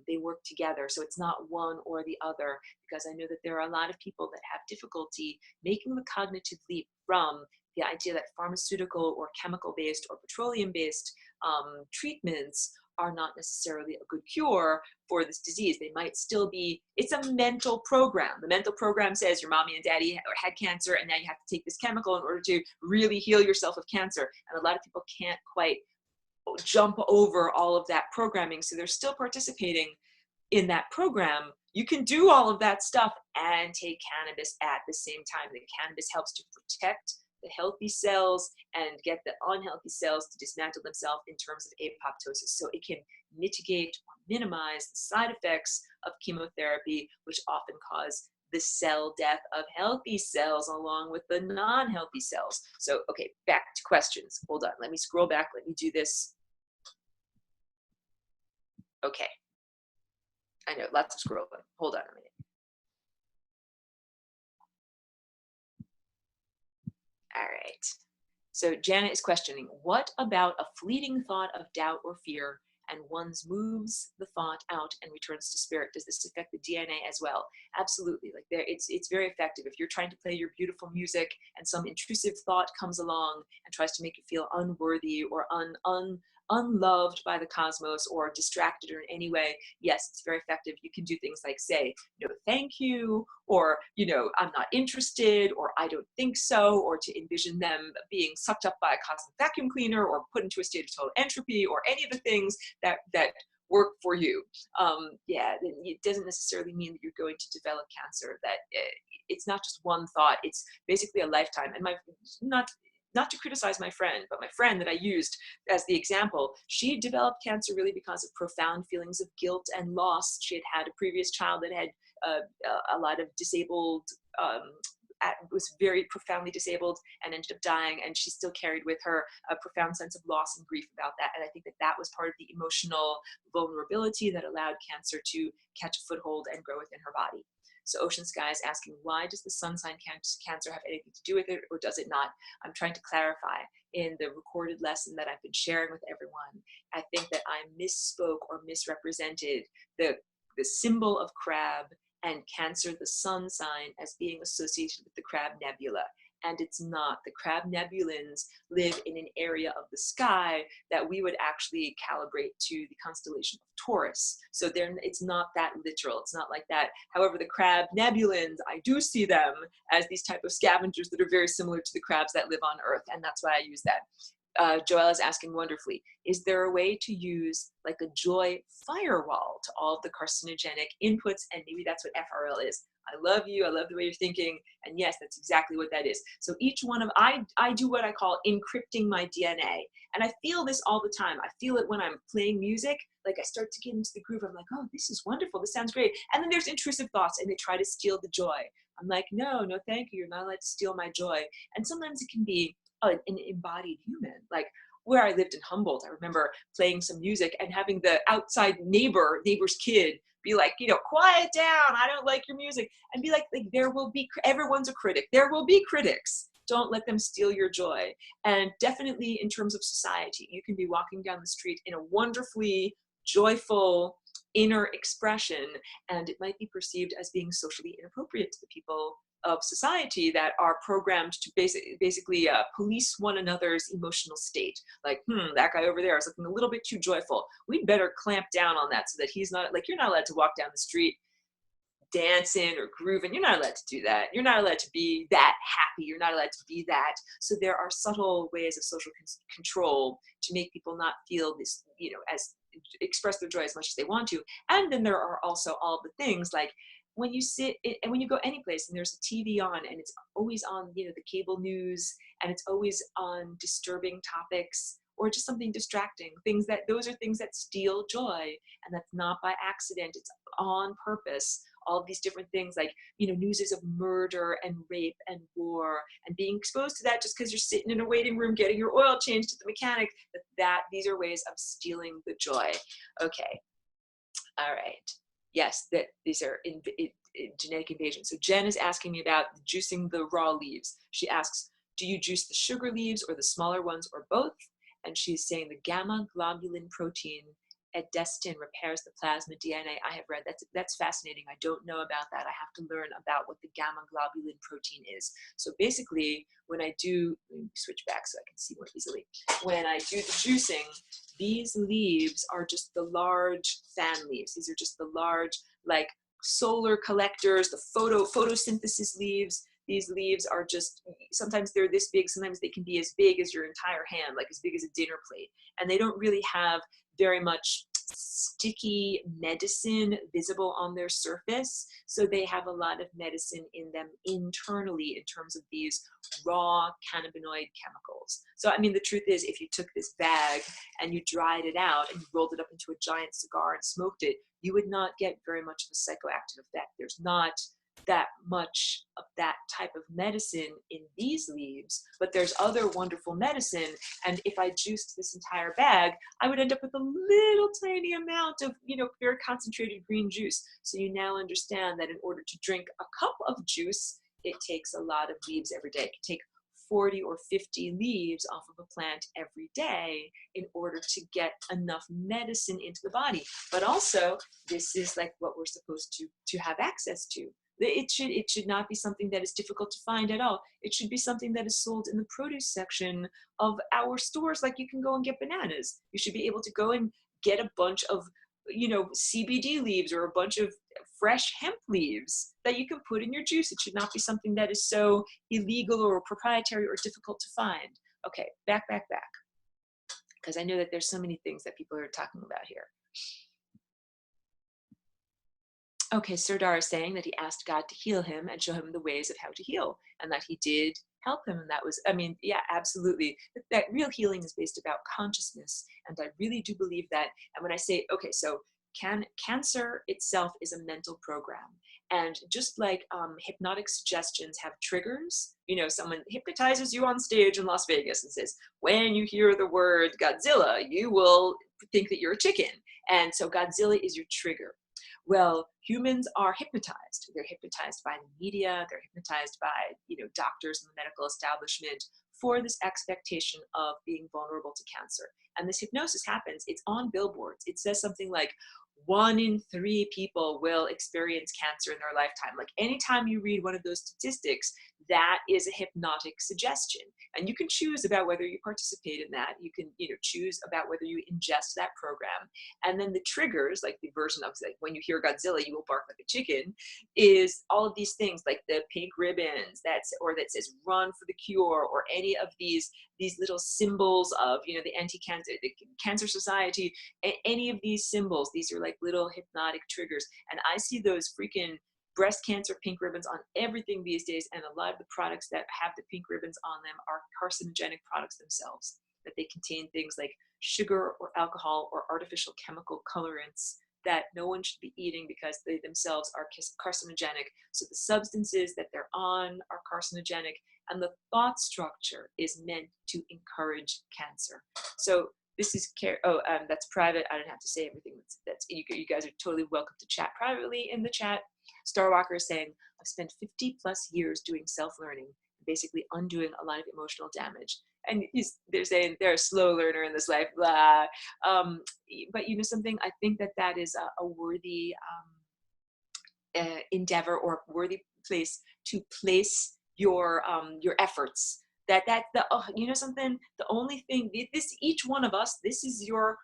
they work together. So it's not one or the other, because I know that there are a lot of people that have difficulty making the cognitive leap from the idea that pharmaceutical or chemical-based or petroleum-based treatments are not necessarily a good cure for this disease. They might still be, it's a mental program. The mental program says your mommy and daddy had cancer and now you have to take this chemical in order to really heal yourself of cancer. And a lot of people can't quite jump over all of that programming. So they're still participating in that program. You can do all of that stuff and take cannabis at the same time. The cannabis helps to protect the healthy cells and get the unhealthy cells to dismantle themselves in terms of apoptosis. So it can mitigate or minimize the side effects of chemotherapy, which often cause the cell death of healthy cells along with the non-healthy cells. So, okay, back to questions. Hold on, let me scroll back. Let me do this. Okay. I know, lots of scrolling. Hold on a minute. All right. So Janet is questioning, what about a fleeting thought of doubt or fear and one's moves the thought out and returns to spirit? Does this affect the DNA as well? Absolutely. Like it's very effective. If you're trying to play your beautiful music and some intrusive thought comes along and tries to make you feel unworthy or unloved by the cosmos or distracted or in any way, yes, it's very effective. You can do things like say, no, thank you, or, I'm not interested, or I don't think so, or to envision them being sucked up by a cosmic vacuum cleaner or put into a state of total entropy or any of the things that work for you. Yeah, it doesn't necessarily mean that you're going to develop cancer. That it's not just one thought. It's basically a lifetime. And not to criticize my friend, but my friend that I used as the example, she developed cancer really because of profound feelings of guilt and loss. She had a previous child that had a lot of disabled, was very profoundly disabled and ended up dying, and she still carried with her a profound sense of loss and grief about that. And I think that was part of the emotional vulnerability that allowed cancer to catch a foothold and grow within her body. So Ocean Sky is asking, why does the sun sign cancer have anything to do with it, or does it not? I'm trying to clarify in the recorded lesson that I've been sharing with everyone. I think that I misspoke or misrepresented the symbol of crab and Cancer, the sun sign, as being associated with the Crab Nebula. And it's not. The Crab Nebulans live in an area of the sky that we would actually calibrate to the constellation of Taurus. So it's not that literal. It's not like that. However, the Crab Nebulans, I do see them as these type of scavengers that are very similar to the crabs that live on Earth. And that's why I use that. Joelle is asking wonderfully, is there a way to use like a joy firewall to all of the carcinogenic inputs? And maybe that's what FRL is. I love you. I love the way you're thinking. And yes, that's exactly what that is. So each one of, I do what I call encrypting my DNA. And I feel this all the time. I feel it when I'm playing music. Like I start to get into the groove. I'm like, oh, this is wonderful. This sounds great. And then there's intrusive thoughts and they try to steal the joy. I'm like, no, thank you. You're not allowed to steal my joy. And sometimes it can be an embodied human. Like where I lived in Humboldt, I remember playing some music and having the outside neighbor's kid be like, quiet down, I don't like your music. And be like there will be, everyone's a critic. There will be critics. Don't let them steal your joy. And definitely in terms of society, you can be walking down the street in a wonderfully joyful inner expression, and it might be perceived as being socially inappropriate to the people of society that are programmed to basically police one another's emotional state. Like, that guy over there is looking a little bit too joyful. We'd better clamp down on that so that he's not, like, you're not allowed to walk down the street dancing or grooving. You're not allowed to do that. You're not allowed to be that happy. You're not allowed to be that. So there are subtle ways of social control to make people not feel this, as express their joy as much as they want to. And then there are also all the things like when you sit and when you go any place and there's a TV on and it's always on, the cable news, and it's always on disturbing topics or just something distracting, those are things that steal joy, and that's not by accident, it's on purpose. all these different things like, you know, news of murder and rape and war, and being exposed to that just because you're sitting in a waiting room getting your oil changed at the mechanic, these are ways of stealing the joy. Okay, all right. Yes, that these are genetic invasion. So Jen is asking me about juicing the raw leaves. She asks, do you juice the sugar leaves or the smaller ones or both? And she's saying the gamma globulin protein edestin repairs the plasmid DNA. I have read that's fascinating. I don't know about that. I have to learn about what the gamma globulin protein is. So basically, when I do, let me switch back so I can see more easily. When I do the juicing, these leaves are just the large fan leaves. These are just the large, like, solar collectors, the photosynthesis leaves. These leaves are just, sometimes they're this big, sometimes they can be as big as your entire hand, like as big as a dinner plate. And they don't really have very much sticky medicine visible on their surface. So they have a lot of medicine in them internally in terms of these raw cannabinoid chemicals. So, I mean, the truth is, if you took this bag and you dried it out and you rolled it up into a giant cigar and smoked it, you would not get very much of a psychoactive effect. There's not that much of that type of medicine in these leaves, but there's other wonderful medicine. And if I juiced this entire bag, I would end up with a little tiny amount of, you know, very concentrated green juice. So you now understand that in order to drink a cup of juice, it takes a lot of leaves every day. It can take 40 or 50 leaves off of a plant every day in order to get enough medicine into the body. But also, this is like what we're supposed to have access to. It should not be something that is difficult to find at all. It should be something that is sold in the produce section of our stores, like you can go and get bananas. You should be able to go and get a bunch of, you know, CBD leaves or a bunch of fresh hemp leaves that you can put in your juice. It should not be something that is so illegal or proprietary or difficult to find. Okay, back, because I know that there's so many things that people are talking about here. Okay, Serdar is saying that he asked God to heal him and show him the ways of how to heal, and that he did help him. And that was, I mean, yeah, absolutely. That real healing is based about consciousness. And I really do believe that. And when I say, okay, so cancer itself is a mental program. And just like hypnotic suggestions have triggers, you know, someone hypnotizes you on stage in Las Vegas and says, when you hear the word Godzilla, you will think that you're a chicken. And so Godzilla is your trigger. Well, humans are hypnotized. They're hypnotized by the media. They're hypnotized by, you know, doctors in the medical establishment for this expectation of being vulnerable to cancer. And this hypnosis happens. It's on billboards. It says something like 1 in 3 people will experience cancer in their lifetime. Like anytime you read one of those statistics, that is a hypnotic suggestion. And you can choose about whether you participate in that. You can, you know, choose about whether you ingest that program. And then the triggers, like the version of like when you hear Godzilla, you will bark like a chicken, is all of these things like the pink ribbons that says run for the cure, or any of these little symbols of, you know, the anti-cancer, the Cancer Society, any of these symbols. These are like little hypnotic triggers. And I see those freaking breast cancer pink ribbons on everything these days, and a lot of the products that have the pink ribbons on them are carcinogenic products themselves, that they contain things like sugar or alcohol or artificial chemical colorants that no one should be eating because they themselves are carcinogenic. So the substances that they're on are carcinogenic, and the thought structure is meant to encourage cancer. So this is that's private. I don't have to say everything. That's you guys are totally welcome to chat privately in the chat. Starwalker is saying, I've spent 50 plus years doing self-learning, basically undoing a lot of emotional damage. And they're saying they're a slow learner in this life, blah. But you know something, I think that is a worthy endeavor, or a worthy place to place your efforts. You know something, the only thing, each one of us, this is your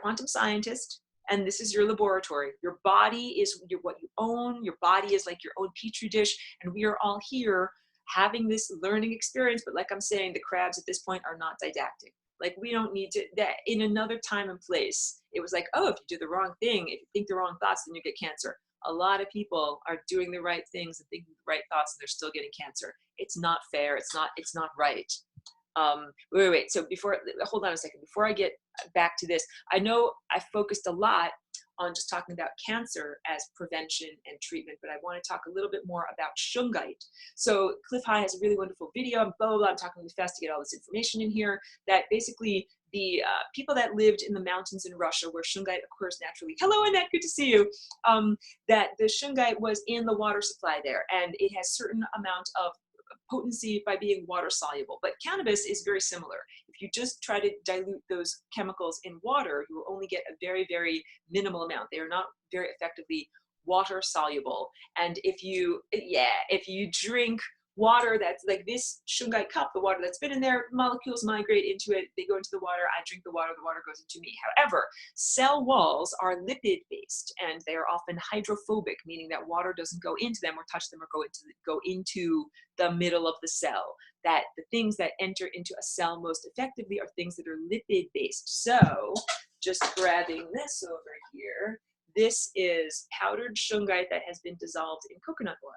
quantum scientist, and this is your laboratory. Your body is what you own. Your body is like your own petri dish, and we are all here having this learning experience. But like I'm saying, the crabs at this point are not didactic. Like we don't need to, that in another time and place, it was like, oh, if you do the wrong thing, if you think the wrong thoughts, then you get cancer. A lot of people are doing the right things and thinking the right thoughts, and they're still getting cancer. It's not fair. It's not right. Wait. So hold on a second. Before I get back to this, I know I focused a lot on just talking about cancer as prevention and treatment, but I want to talk a little bit more about shungite. So Cliff High has a really wonderful video, and blah, blah, blah. I'm talking really fast to get all this information in here, that basically the people that lived in the mountains in Russia where shungite occurs naturally, hello Annette, good to see you, that the shungite was in the water supply there, and it has certain amount of potency by being water soluble. But cannabis is very similar. If you just try to dilute those chemicals in water, you will only get a very, very minimal amount. They are not very effectively water soluble. And if you drink water that's like this shungite cup, the water that's been in there, molecules migrate into it, they go into the water, I drink the water goes into me. However, cell walls are lipid based, and they are often hydrophobic, meaning that water doesn't go into them or touch them or go into the middle of the cell. That the things that enter into a cell most effectively are things that are lipid based. So just grabbing this over here, this is powdered shungite that has been dissolved in coconut oil,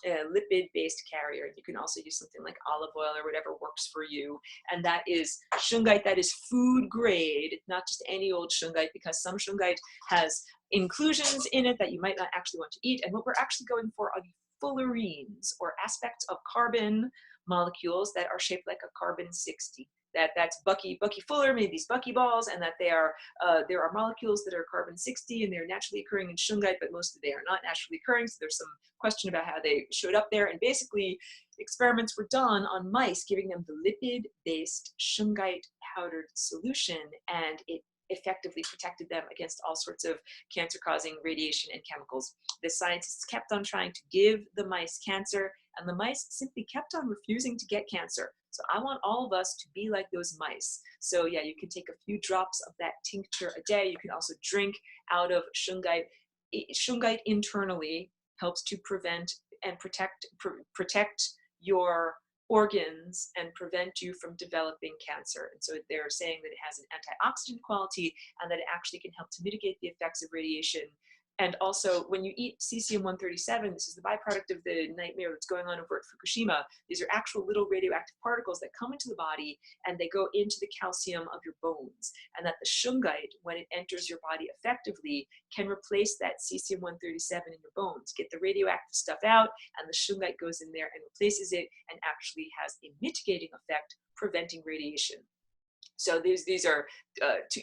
a lipid-based carrier. You can also use something like olive oil or whatever works for you. And that is shungite that is food grade, not just any old shungite, because some shungite has inclusions in it that you might not actually want to eat. And what we're actually going for are fullerenes, or aspects of carbon molecules that are shaped like a carbon-60. That's Bucky Fuller made these Bucky balls, and that there are molecules that are carbon-60 and they're naturally occurring in shungite, but most of they are not naturally occurring. So there's some question about how they showed up there. And basically, experiments were done on mice, giving them the lipid-based shungite powdered solution, and it effectively protected them against all sorts of cancer-causing radiation and chemicals. The scientists kept on trying to give the mice cancer, and the mice simply kept on refusing to get cancer. So I want all of us to be like those mice. So yeah, you can take a few drops of that tincture a day. You can also drink out of shungite. Shungite internally helps to prevent and protect your organs and prevent you from developing cancer. And so they're saying that it has an antioxidant quality and that it actually can help to mitigate the effects of radiation. And also, when you eat cesium-137, this is the byproduct of the nightmare that's going on over at Fukushima. These are actual little radioactive particles that come into the body, and they go into the calcium of your bones. And that the shungite, when it enters your body effectively, can replace that cesium-137 in your bones, get the radioactive stuff out, and the shungite goes in there and replaces it, and actually has a mitigating effect, preventing radiation. So these are,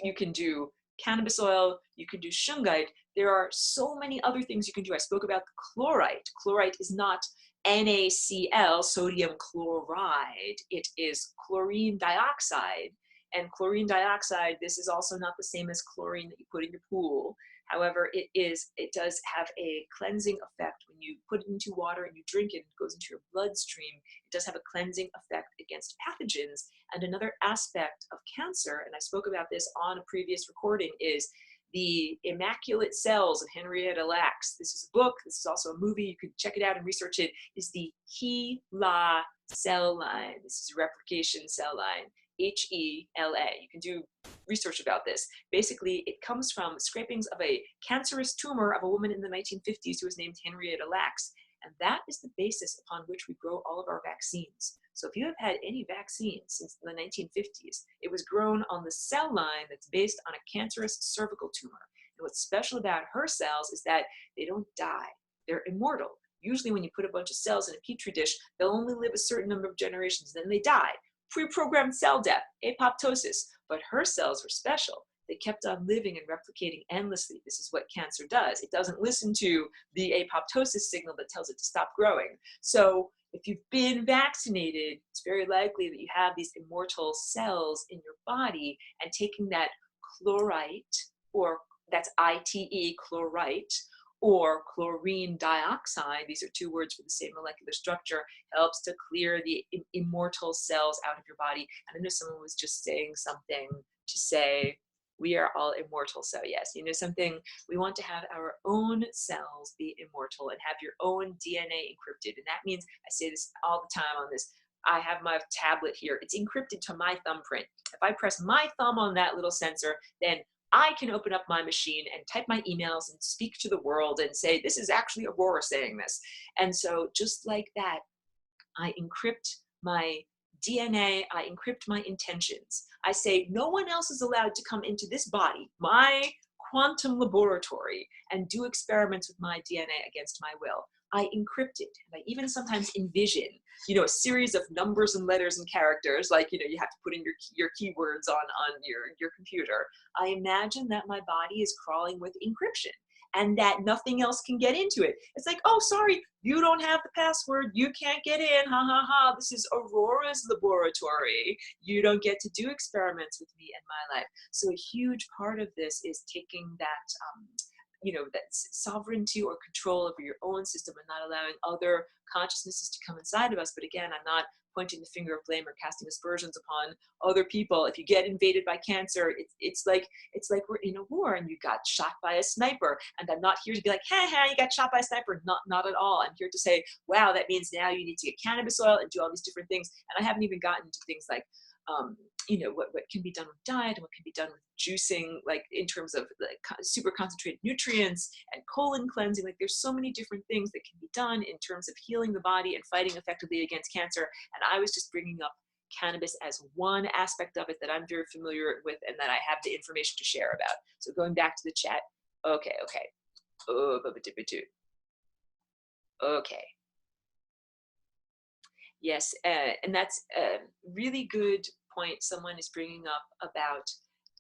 you can do cannabis oil, you can do shungite. There are so many other things you can do. I spoke about the chlorite. Chlorite is not NaCl, sodium chloride. It is chlorine dioxide. And chlorine dioxide, this is also not the same as chlorine that you put in your pool. However, it does have a cleansing effect. When you put it into water and you drink it, it goes into your bloodstream. It does have a cleansing effect against pathogens. And another aspect of cancer, and I spoke about this on a previous recording, is the Immaculate Cells of Henrietta Lacks. This is a book. This is also a movie. You can check it out and research it. Is the HeLa cell line. This is a replication cell line. HeLa. You can do research about this. Basically, it comes from scrapings of a cancerous tumor of a woman in the 1950s who was named Henrietta Lacks. And that is the basis upon which we grow all of our vaccines. So if you have had any vaccine since the 1950s, it was grown on the cell line that's based on a cancerous cervical tumor. And what's special about her cells is that they don't die. They're immortal. Usually when you put a bunch of cells in a petri dish, they'll only live a certain number of generations, then they die. Pre-programmed cell death, apoptosis. But her cells were special. They kept on living and replicating endlessly. This is what cancer does. It doesn't listen to the apoptosis signal that tells it to stop growing. So if you've been vaccinated, it's very likely that you have these immortal cells in your body, and taking that chlorite, or that's ITE, chlorite, or chlorine dioxide, these are two words for the same molecular structure, helps to clear the immortal cells out of your body. And I know someone was just saying something to say, we are all immortal. So yes, you know something, we want to have our own cells be immortal and have your own DNA encrypted. And that means, I say this all the time on this, I have my tablet here. It's encrypted to my thumbprint. If I press my thumb on that little sensor, then I can open up my machine and type my emails and speak to the world and say, this is actually Aurora saying this. And so just like that, I encrypt my DNA, I encrypt my intentions. I say, no one else is allowed to come into this body, my quantum laboratory and do experiments with my DNA against my will. I encrypt it, and I even sometimes envision, you know, a series of numbers and letters and characters, like, you know, you have to put in your keywords on your computer. I imagine that my body is crawling with encryption and that nothing else can get into it. It's like, oh, sorry, you don't have the password. You can't get in. Ha ha ha. This is Aurora's laboratory. You don't get to do experiments with me in my life. So a huge part of this is taking that, you know, that sovereignty or control over your own system and not allowing other consciousnesses to come inside of us. But again, I'm not pointing the finger of blame or casting aspersions upon other people. If you get invaded by cancer, it's like we're in a war and you got shot by a sniper. And I'm not here to be like, hey, you got shot by a sniper. Not at all. I'm here to say, wow, that means now you need to get cannabis oil and do all these different things. And I haven't even gotten into things like, you know, what can be done with diet and what can be done with juicing, like in terms of like super concentrated nutrients and colon cleansing. Like there's so many different things that can be done in terms of healing the body and fighting effectively against cancer. And I was just bringing up cannabis as one aspect of it that I'm very familiar with and that I have the information to share about. So going back to the chat. Okay. Okay. Yes, and that's a really good point someone is bringing up about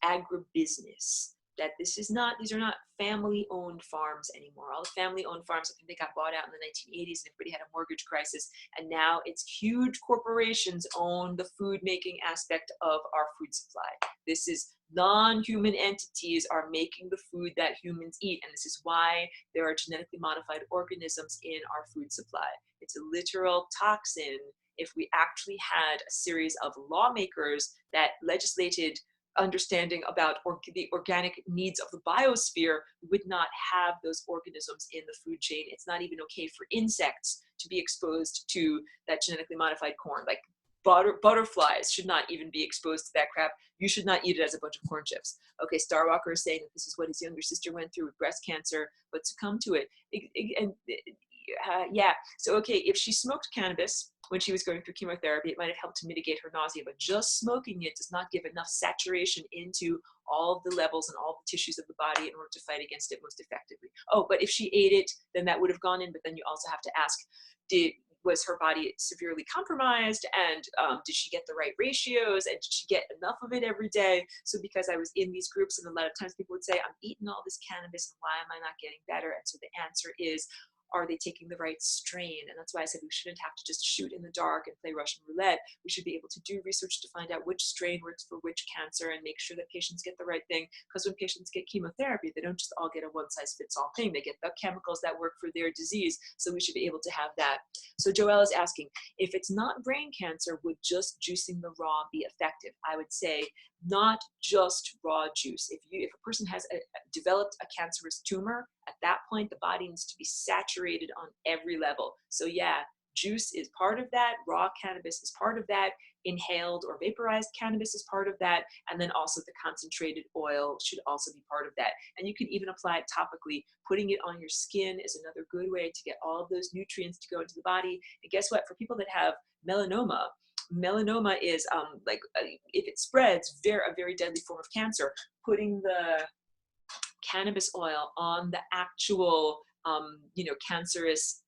agribusiness. That these are not family-owned farms anymore. All the family-owned farms, I think they got bought out in the 1980s and everybody had a mortgage crisis. And now it's huge corporations own the food-making aspect of our food supply. This is non-human entities are making the food that humans eat. And this is why there are genetically modified organisms in our food supply. It's a literal toxin. If we actually had a series of lawmakers that legislated understanding about the organic needs of the biosphere, we would not have those organisms in the food chain. It's not even okay for insects to be exposed to that genetically modified corn. Like butterflies should not even be exposed to that crap. You should not eat it as a bunch of corn chips. Okay, Starwalker is saying that this is what his younger sister went through with breast cancer, but succumbed to it. Yeah, so okay, if she smoked cannabis when she was going through chemotherapy, it might have helped to mitigate her nausea, but just smoking it does not give enough saturation into all of the levels and all the tissues of the body in order to fight against it most effectively. Oh, but if she ate it, then that would have gone in, but then you also have to ask, was her body severely compromised, and did she get the right ratios, and did she get enough of it every day? So because I was in these groups, and a lot of times people would say, I'm eating all this cannabis, and why am I not getting better? And so the answer is, are they taking the right strain? And that's why I said we shouldn't have to just shoot in the dark and play Russian roulette. We should be able to do research to find out which strain works for which cancer and make sure that patients get the right thing. Because when patients get chemotherapy, they don't just all get a one-size-fits-all thing. They get the chemicals that work for their disease. So we should be able to have that. So Joelle is asking, if it's not brain cancer, would just juicing the raw be effective? I would say not just raw juice. If a person has developed a cancerous tumor, at that point, the body needs to be saturated on every level. So yeah, juice is part of that. Raw cannabis is part of that. Inhaled or vaporized cannabis is part of that. And then also the concentrated oil should also be part of that. And you can even apply it topically. Putting it on your skin is another good way to get all of those nutrients to go into the body. And guess what? For people that have melanoma is if it spreads, a very deadly form of cancer. Putting the cannabis oil on the actual, cancerous,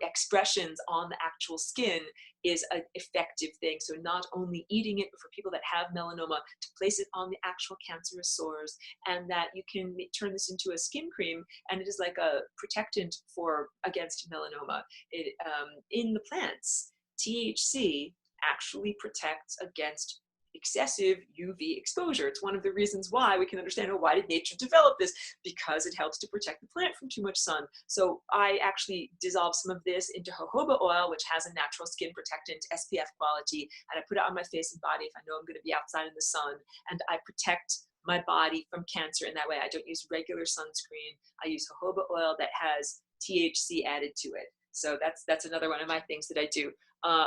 expressions on the actual skin is an effective thing. So not only eating it, but for people that have melanoma, to place it on the actual cancerous sores, and that you can turn this into a skin cream, and it is like a protectant against melanoma. In the plants, THC actually protects against excessive UV exposure. It's one of the reasons why we can understand, why did nature develop this? Because it helps to protect the plant from too much sun. So I actually dissolve some of this into jojoba oil, which has a natural skin protectant, SPF quality, and I put it on my face and body if I know I'm going to be outside in the sun, and I protect my body from cancer in that way. I don't use regular sunscreen. I use jojoba oil that has THC added to it. So that's another one of my things that I do.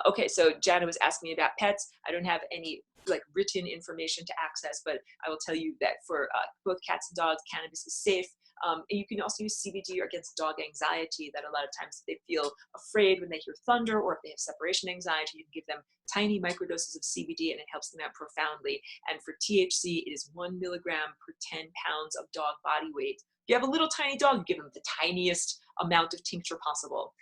Okay, so Jana was asking me about pets. I don't have any like written information to access, but I will tell you that for both cats and dogs, cannabis is safe. And you can also use CBD against dog anxiety, that a lot of times they feel afraid when they hear thunder, or if they have separation anxiety, you can give them tiny microdoses of CBD and it helps them out profoundly. And for THC, it is 1 milligram per 10 pounds of dog body weight. If you have a little tiny dog, you give them the tiniest amount of tincture possible.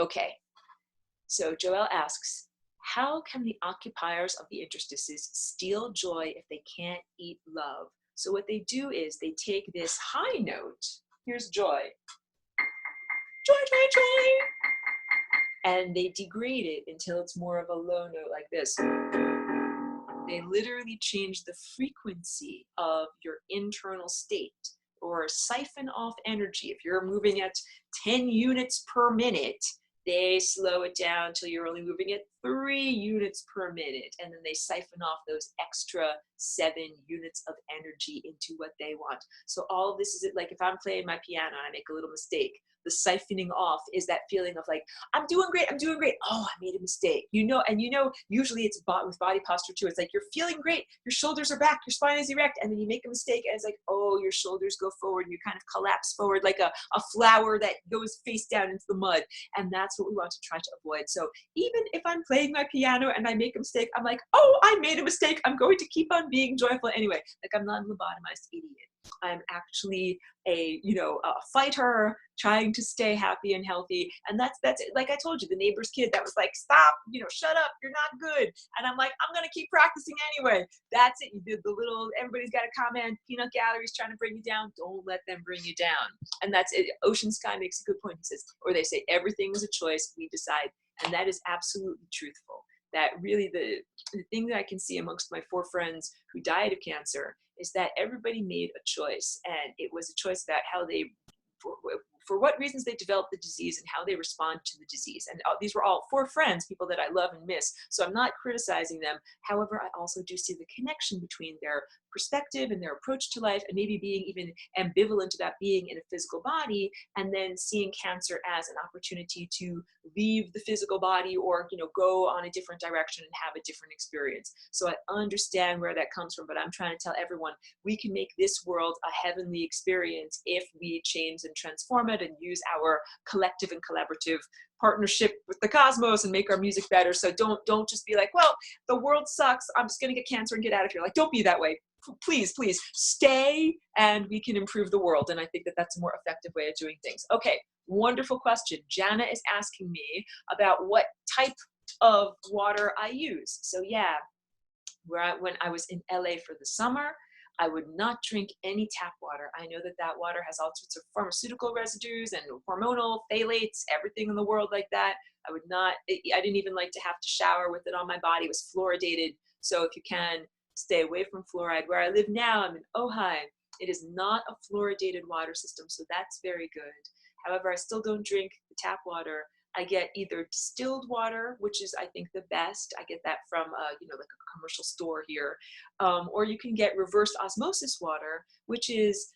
Okay, so Joelle asks, how can the occupiers of the interstices steal joy if they can't eat love? So what they do is they take this high note, here's joy, joy, joy, joy, and they degrade it until it's more of a low note like this. They literally change the frequency of your internal state, or siphon off energy. If you're moving at 10 units per minute, they slow it down till you're only moving at 3 units per minute, and then they siphon off those extra 7 units of energy into what they want. So all of this is like, if I'm playing my piano and I make a little mistake, the siphoning off is that feeling of like, I'm doing great, I'm doing great. Oh, I made a mistake, you know. And you know, usually it's with body posture too. It's like you're feeling great, your shoulders are back, your spine is erect, and then you make a mistake and it's like, oh, your shoulders go forward and you kind of collapse forward like a flower that goes face down into the mud. And that's what we want to try to avoid. So even if I'm playing my piano and I make a mistake, I'm like, oh, I made a mistake, I'm going to keep on being joyful anyway. Like, I'm not a lobotomized idiot. I'm actually a fighter trying to stay happy and healthy. And that's it. Like I told you, the neighbor's kid that was like, stop, shut up, you're not good. And I'm like, I'm gonna keep practicing anyway. That's it. You did the little, everybody's got a comment, peanut gallery's trying to bring you down. Don't let them bring you down. And that's it. Ocean Sky makes a good point. He says, or they say, everything is a choice, we decide. And that is absolutely truthful. That really the thing that I can see amongst my 4 friends who died of cancer is that everybody made a choice, and it was a choice about how they, for what reasons they developed the disease and how they respond to the disease. And these were all 4 friends, people that I love and miss. So I'm not criticizing them. However, I also do see the connection between their perspective and their approach to life, and maybe being even ambivalent about being in a physical body, and then seeing cancer as an opportunity to leave the physical body, or go on a different direction and have a different experience. So I understand where that comes from, but I'm trying to tell everyone, we can make this world a heavenly experience if we change and transform it and use our collective and collaborative partnership with the cosmos and make our music better. So don't just be like, well, the world sucks, I'm just gonna get cancer and get out of here. Like, don't be that way. Please stay, and we can improve the world. And I think that that's a more effective way of doing things. Okay, wonderful question. Jana is asking me about what type of water I use. So yeah, when I was in LA for the summer, I would not drink any tap water. I know that water has all sorts of pharmaceutical residues and hormonal phthalates, everything in the world like that. I would not, I didn't even like to have to shower with it on my body. It was fluoridated. So if you can, stay away from fluoride. Where I live now, I'm in Ojai. It is not a fluoridated water system, so that's very good. However, I still don't drink the tap water. I get either distilled water, which is, I think, the best. I get that from, like a commercial store here. Or you can get reverse osmosis water, which is,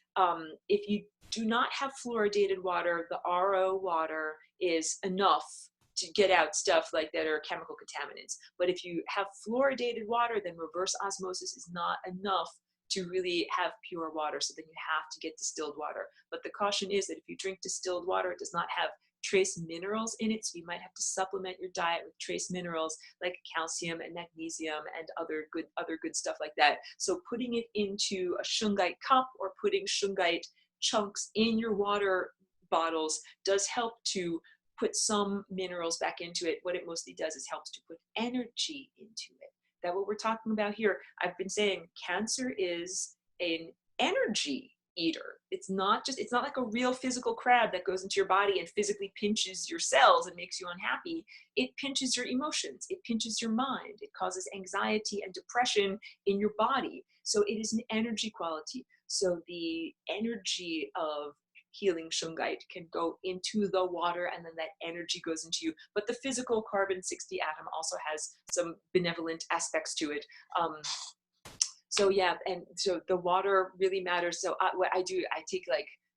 if you do not have fluoridated water, the RO water is enough to get out stuff like that are chemical contaminants. But if you have fluoridated water, then reverse osmosis is not enough to really have pure water. So then you have to get distilled water. But the caution is that if you drink distilled water, it does not have trace minerals in it. So you might have to supplement your diet with trace minerals like calcium and magnesium and other good stuff like that. So putting it into a shungite cup or putting shungite chunks in your water bottles does help to put some minerals back into it. What it mostly does is helps to put energy into it. That's what we're talking about here. I've been saying cancer is an energy eater. It's not like a real physical crab that goes into your body and physically pinches your cells and makes you unhappy. It pinches your emotions. It pinches your mind. It causes anxiety and depression in your body. So it is an energy quality. So the energy of healing shungite can go into the water, and then that energy goes into you. But the physical carbon-60 atom also has some benevolent aspects to it. So yeah, and so the water really matters. So what I do, I take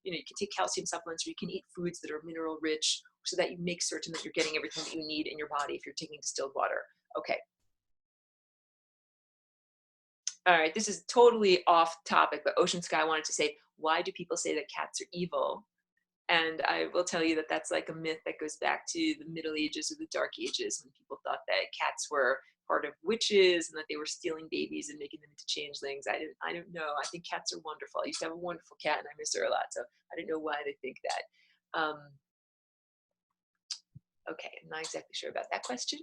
you can take calcium supplements, or you can eat foods that are mineral rich, so that you make certain that you're getting everything that you need in your body if you're taking distilled water. Okay. All right. This is totally off topic, but Ocean Sky wanted to say, why do people say that cats are evil? And I will tell you that that's like a myth that goes back to the Middle Ages or the Dark Ages, when people thought that cats were part of witches and that they were stealing babies and making them into changelings. I don't know. I think cats are wonderful. I used to have a wonderful cat and I miss her a lot. So I don't know why they think that. Okay, I'm not exactly sure about that question.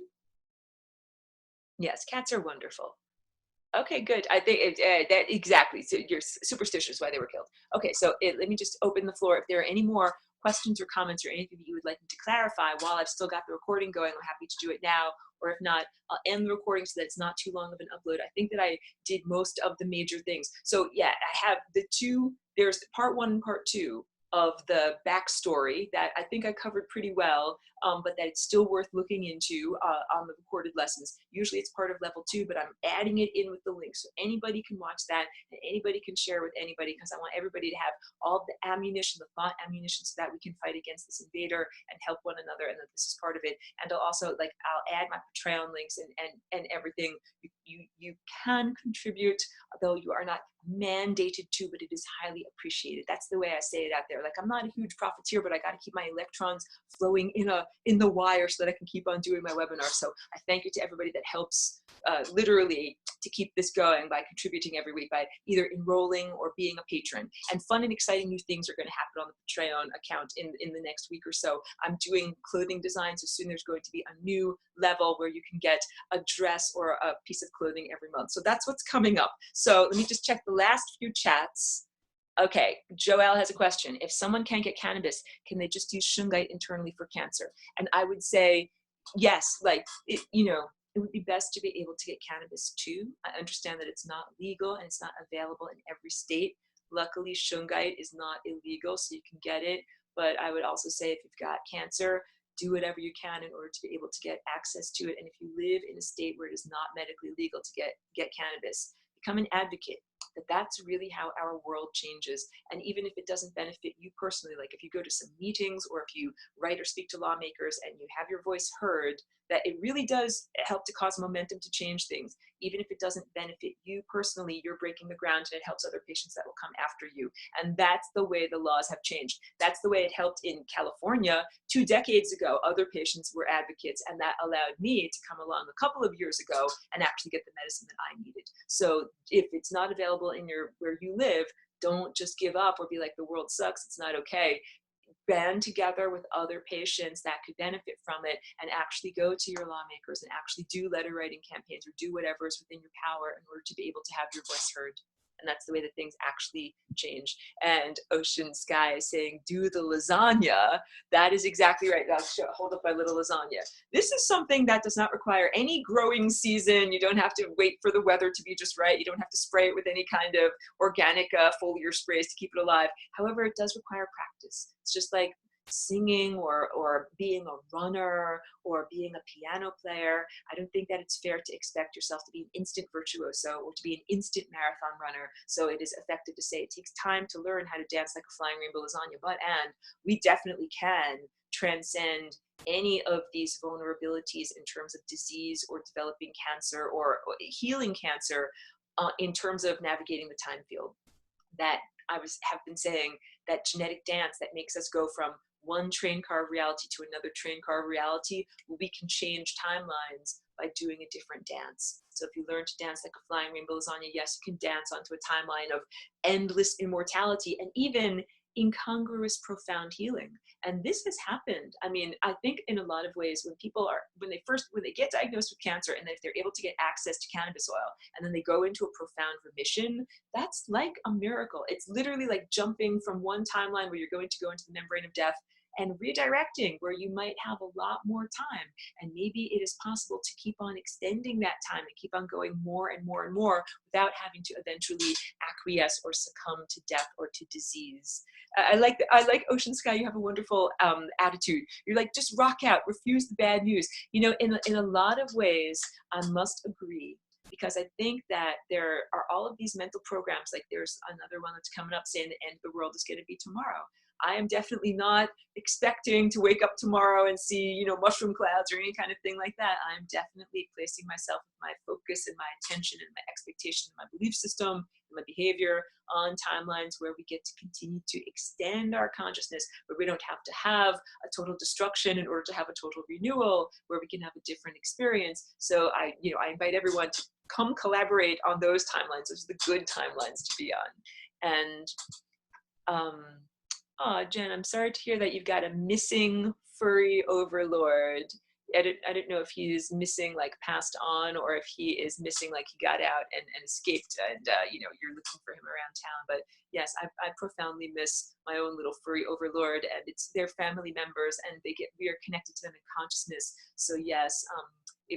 Yes, cats are wonderful. Okay, good. I think that exactly. So you're superstitious why they were killed. Okay, so let me just open the floor. If there are any more questions or comments or anything that you would like me to clarify while I've still got the recording going, I'm happy to do it now. Or if not, I'll end the recording so that it's not too long of an upload. I think that I did most of the major things. So yeah, I have the two, there's part one and part two of the backstory that I think I covered pretty well, but that it's still worth looking into on the recorded lessons. Usually it's part of level 2, but I'm adding it in with the link so anybody can watch that and anybody can share with anybody, because I want everybody to have all the ammunition, the thought ammunition, so that we can fight against this invader and help one another, and that this is part of it. And I'll also, like, I'll add my Patreon links and everything. You can contribute, though you are not mandated to, but it is highly appreciated. That's the way I say it out there. Like, I'm not a huge profiteer, but I got to keep my electrons flowing in the wire so that I can keep on doing my webinar. So I thank you to everybody that helps literally to keep this going by contributing every week, by either enrolling or being a patron. And fun and exciting new things are going to happen on the Patreon account in the next week or so. I'm doing clothing designs, so soon there's going to be a new level where you can get a dress or a piece of clothing every month. So that's what's coming up. So let me just check the last few chats. Okay, Joelle has a question. If someone can't get cannabis, can they just use shungite internally for cancer? And I would say yes, like, it would be best to be able to get cannabis too. I understand that it's not legal and it's not available in every state. Luckily, shungite is not illegal, so you can get it. But I would also say if you've got cancer, do whatever you can in order to be able to get access to it. And if you live in a state where it is not medically legal to get cannabis, become an advocate. That's really how our world changes. And even if it doesn't benefit you personally, like if you go to some meetings or if you write or speak to lawmakers and you have your voice heard, that it really does help to cause momentum to change things. Even if it doesn't benefit you personally, you're breaking the ground and it helps other patients that will come after you. And that's the way the laws have changed. That's the way it helped in California 2 decades ago. Other patients were advocates, and that allowed me to come along a couple of years ago and actually get the medicine that I needed. So if it's not available in where you live, don't just give up or be like, the world sucks, it's not okay. Band together with other patients that could benefit from it and actually go to your lawmakers and actually do letter writing campaigns or do whatever is within your power in order to be able to have your voice heard. And that's the way that things actually change. And Ocean Sky is saying, do the lasagna. That is exactly right. I'll hold up my little lasagna. This is something that does not require any growing season. You don't have to wait for the weather to be just right. You don't have to spray it with any kind of organic foliar sprays to keep it alive. However, it does require practice. It's just like singing or being a runner or being a piano player. I don't think that it's fair to expect yourself to be an instant virtuoso or to be an instant marathon runner. So it is effective to say it takes time to learn how to dance like a flying rainbow lasagna, and we definitely can transcend any of these vulnerabilities in terms of disease or developing cancer or healing cancer in terms of navigating the time field. That have been saying, that genetic dance that makes us go from one train car of reality to another train car of reality, we can change timelines by doing a different dance. So if you learn to dance like a flying rainbow lasagna, yes, you can dance onto a timeline of endless immortality and even incongruous profound healing. And this has happened. I mean, I think in a lot of ways, when people when they get diagnosed with cancer and if they're able to get access to cannabis oil and then they go into a profound remission, that's like a miracle. It's literally like jumping from one timeline where you're going to go into the membrane of death and redirecting where you might have a lot more time. And maybe it is possible to keep on extending that time and keep on going more and more and more without having to eventually acquiesce or succumb to death or to disease. I like Ocean Sky. You have a wonderful attitude. You're like, just rock out, refuse the bad news. You know, in a lot of ways, I must agree, because I think that there are all of these mental programs. Like there's another one that's coming up saying the end of the world is going to be tomorrow. I am definitely not expecting to wake up tomorrow and see, you know, mushroom clouds or any kind of thing like that. I'm definitely placing myself, my focus and my attention and my expectation and my belief system and my behavior on timelines where we get to continue to extend our consciousness, where we don't have to have a total destruction in order to have a total renewal, where we can have a different experience. So I invite everyone to come collaborate on those timelines. Those are the good timelines to be on. And Jen, I'm sorry to hear that you've got a missing furry overlord. I don't know if he's missing, like passed on, or if he is missing, like he got out and escaped, and you know, you're looking for him around town. But yes, I profoundly miss my own little furry overlord, and it's their family members, and we are connected to them in consciousness. So yes,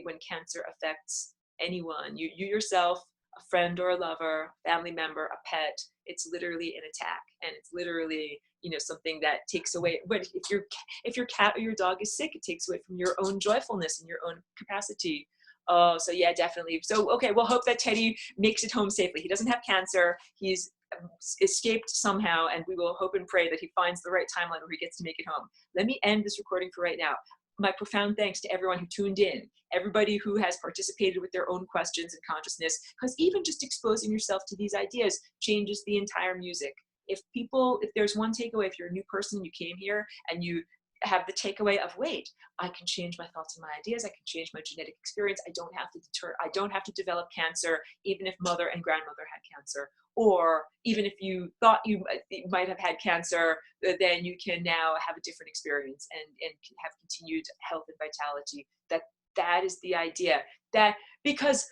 when cancer affects anyone, you yourself, a friend or a lover, family member, a pet, it's literally an attack, and it's literally, you know, something that takes away. But if your cat or your dog is sick, it takes away from your own joyfulness and your own capacity. Oh, so yeah, definitely. So okay, we'll hope that Teddy makes it home safely. He doesn't have cancer. He's escaped somehow, and we will hope and pray that he finds the right timeline where he gets to make it home. Let me end this recording for right now. My profound thanks to everyone who tuned in, everybody who has participated with their own questions and consciousness, because even just exposing yourself to these ideas changes the entire music. If there's one takeaway, if you're a new person, you came here and you have the takeaway of, wait, I can change my thoughts and my ideas, I can change my genetic experience, I don't have to develop cancer, even if mother and grandmother had cancer. Or even if you thought you might have had cancer, then you can now have a different experience and have continued health and vitality. That is the idea. That because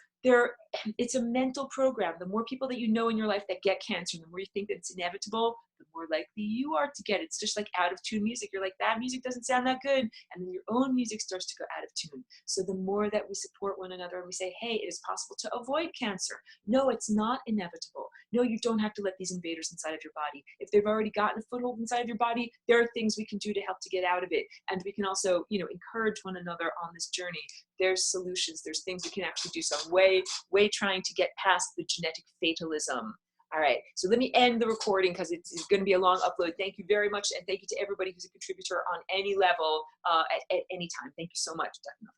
it's a mental program. The more people that you know in your life that get cancer, the more you think that it's inevitable, the more likely you are to get it. It's just like out of tune music. You're like, that music doesn't sound that good. And then your own music starts to go out of tune. So the more that we support one another and we say, hey, it is possible to avoid cancer. No, it's not inevitable. No, you don't have to let these invaders inside of your body. If they've already gotten a foothold inside of your body, there are things we can do to help to get out of it. And we can also, you know, encourage one another on this journey. There's solutions, there's things we can actually do. So I'm way trying to get past the genetic fatalism. All right, so let me end the recording because it's going to be a long upload. Thank you very much, and thank you to everybody who's a contributor on any level at any time. Thank you so much, definitely.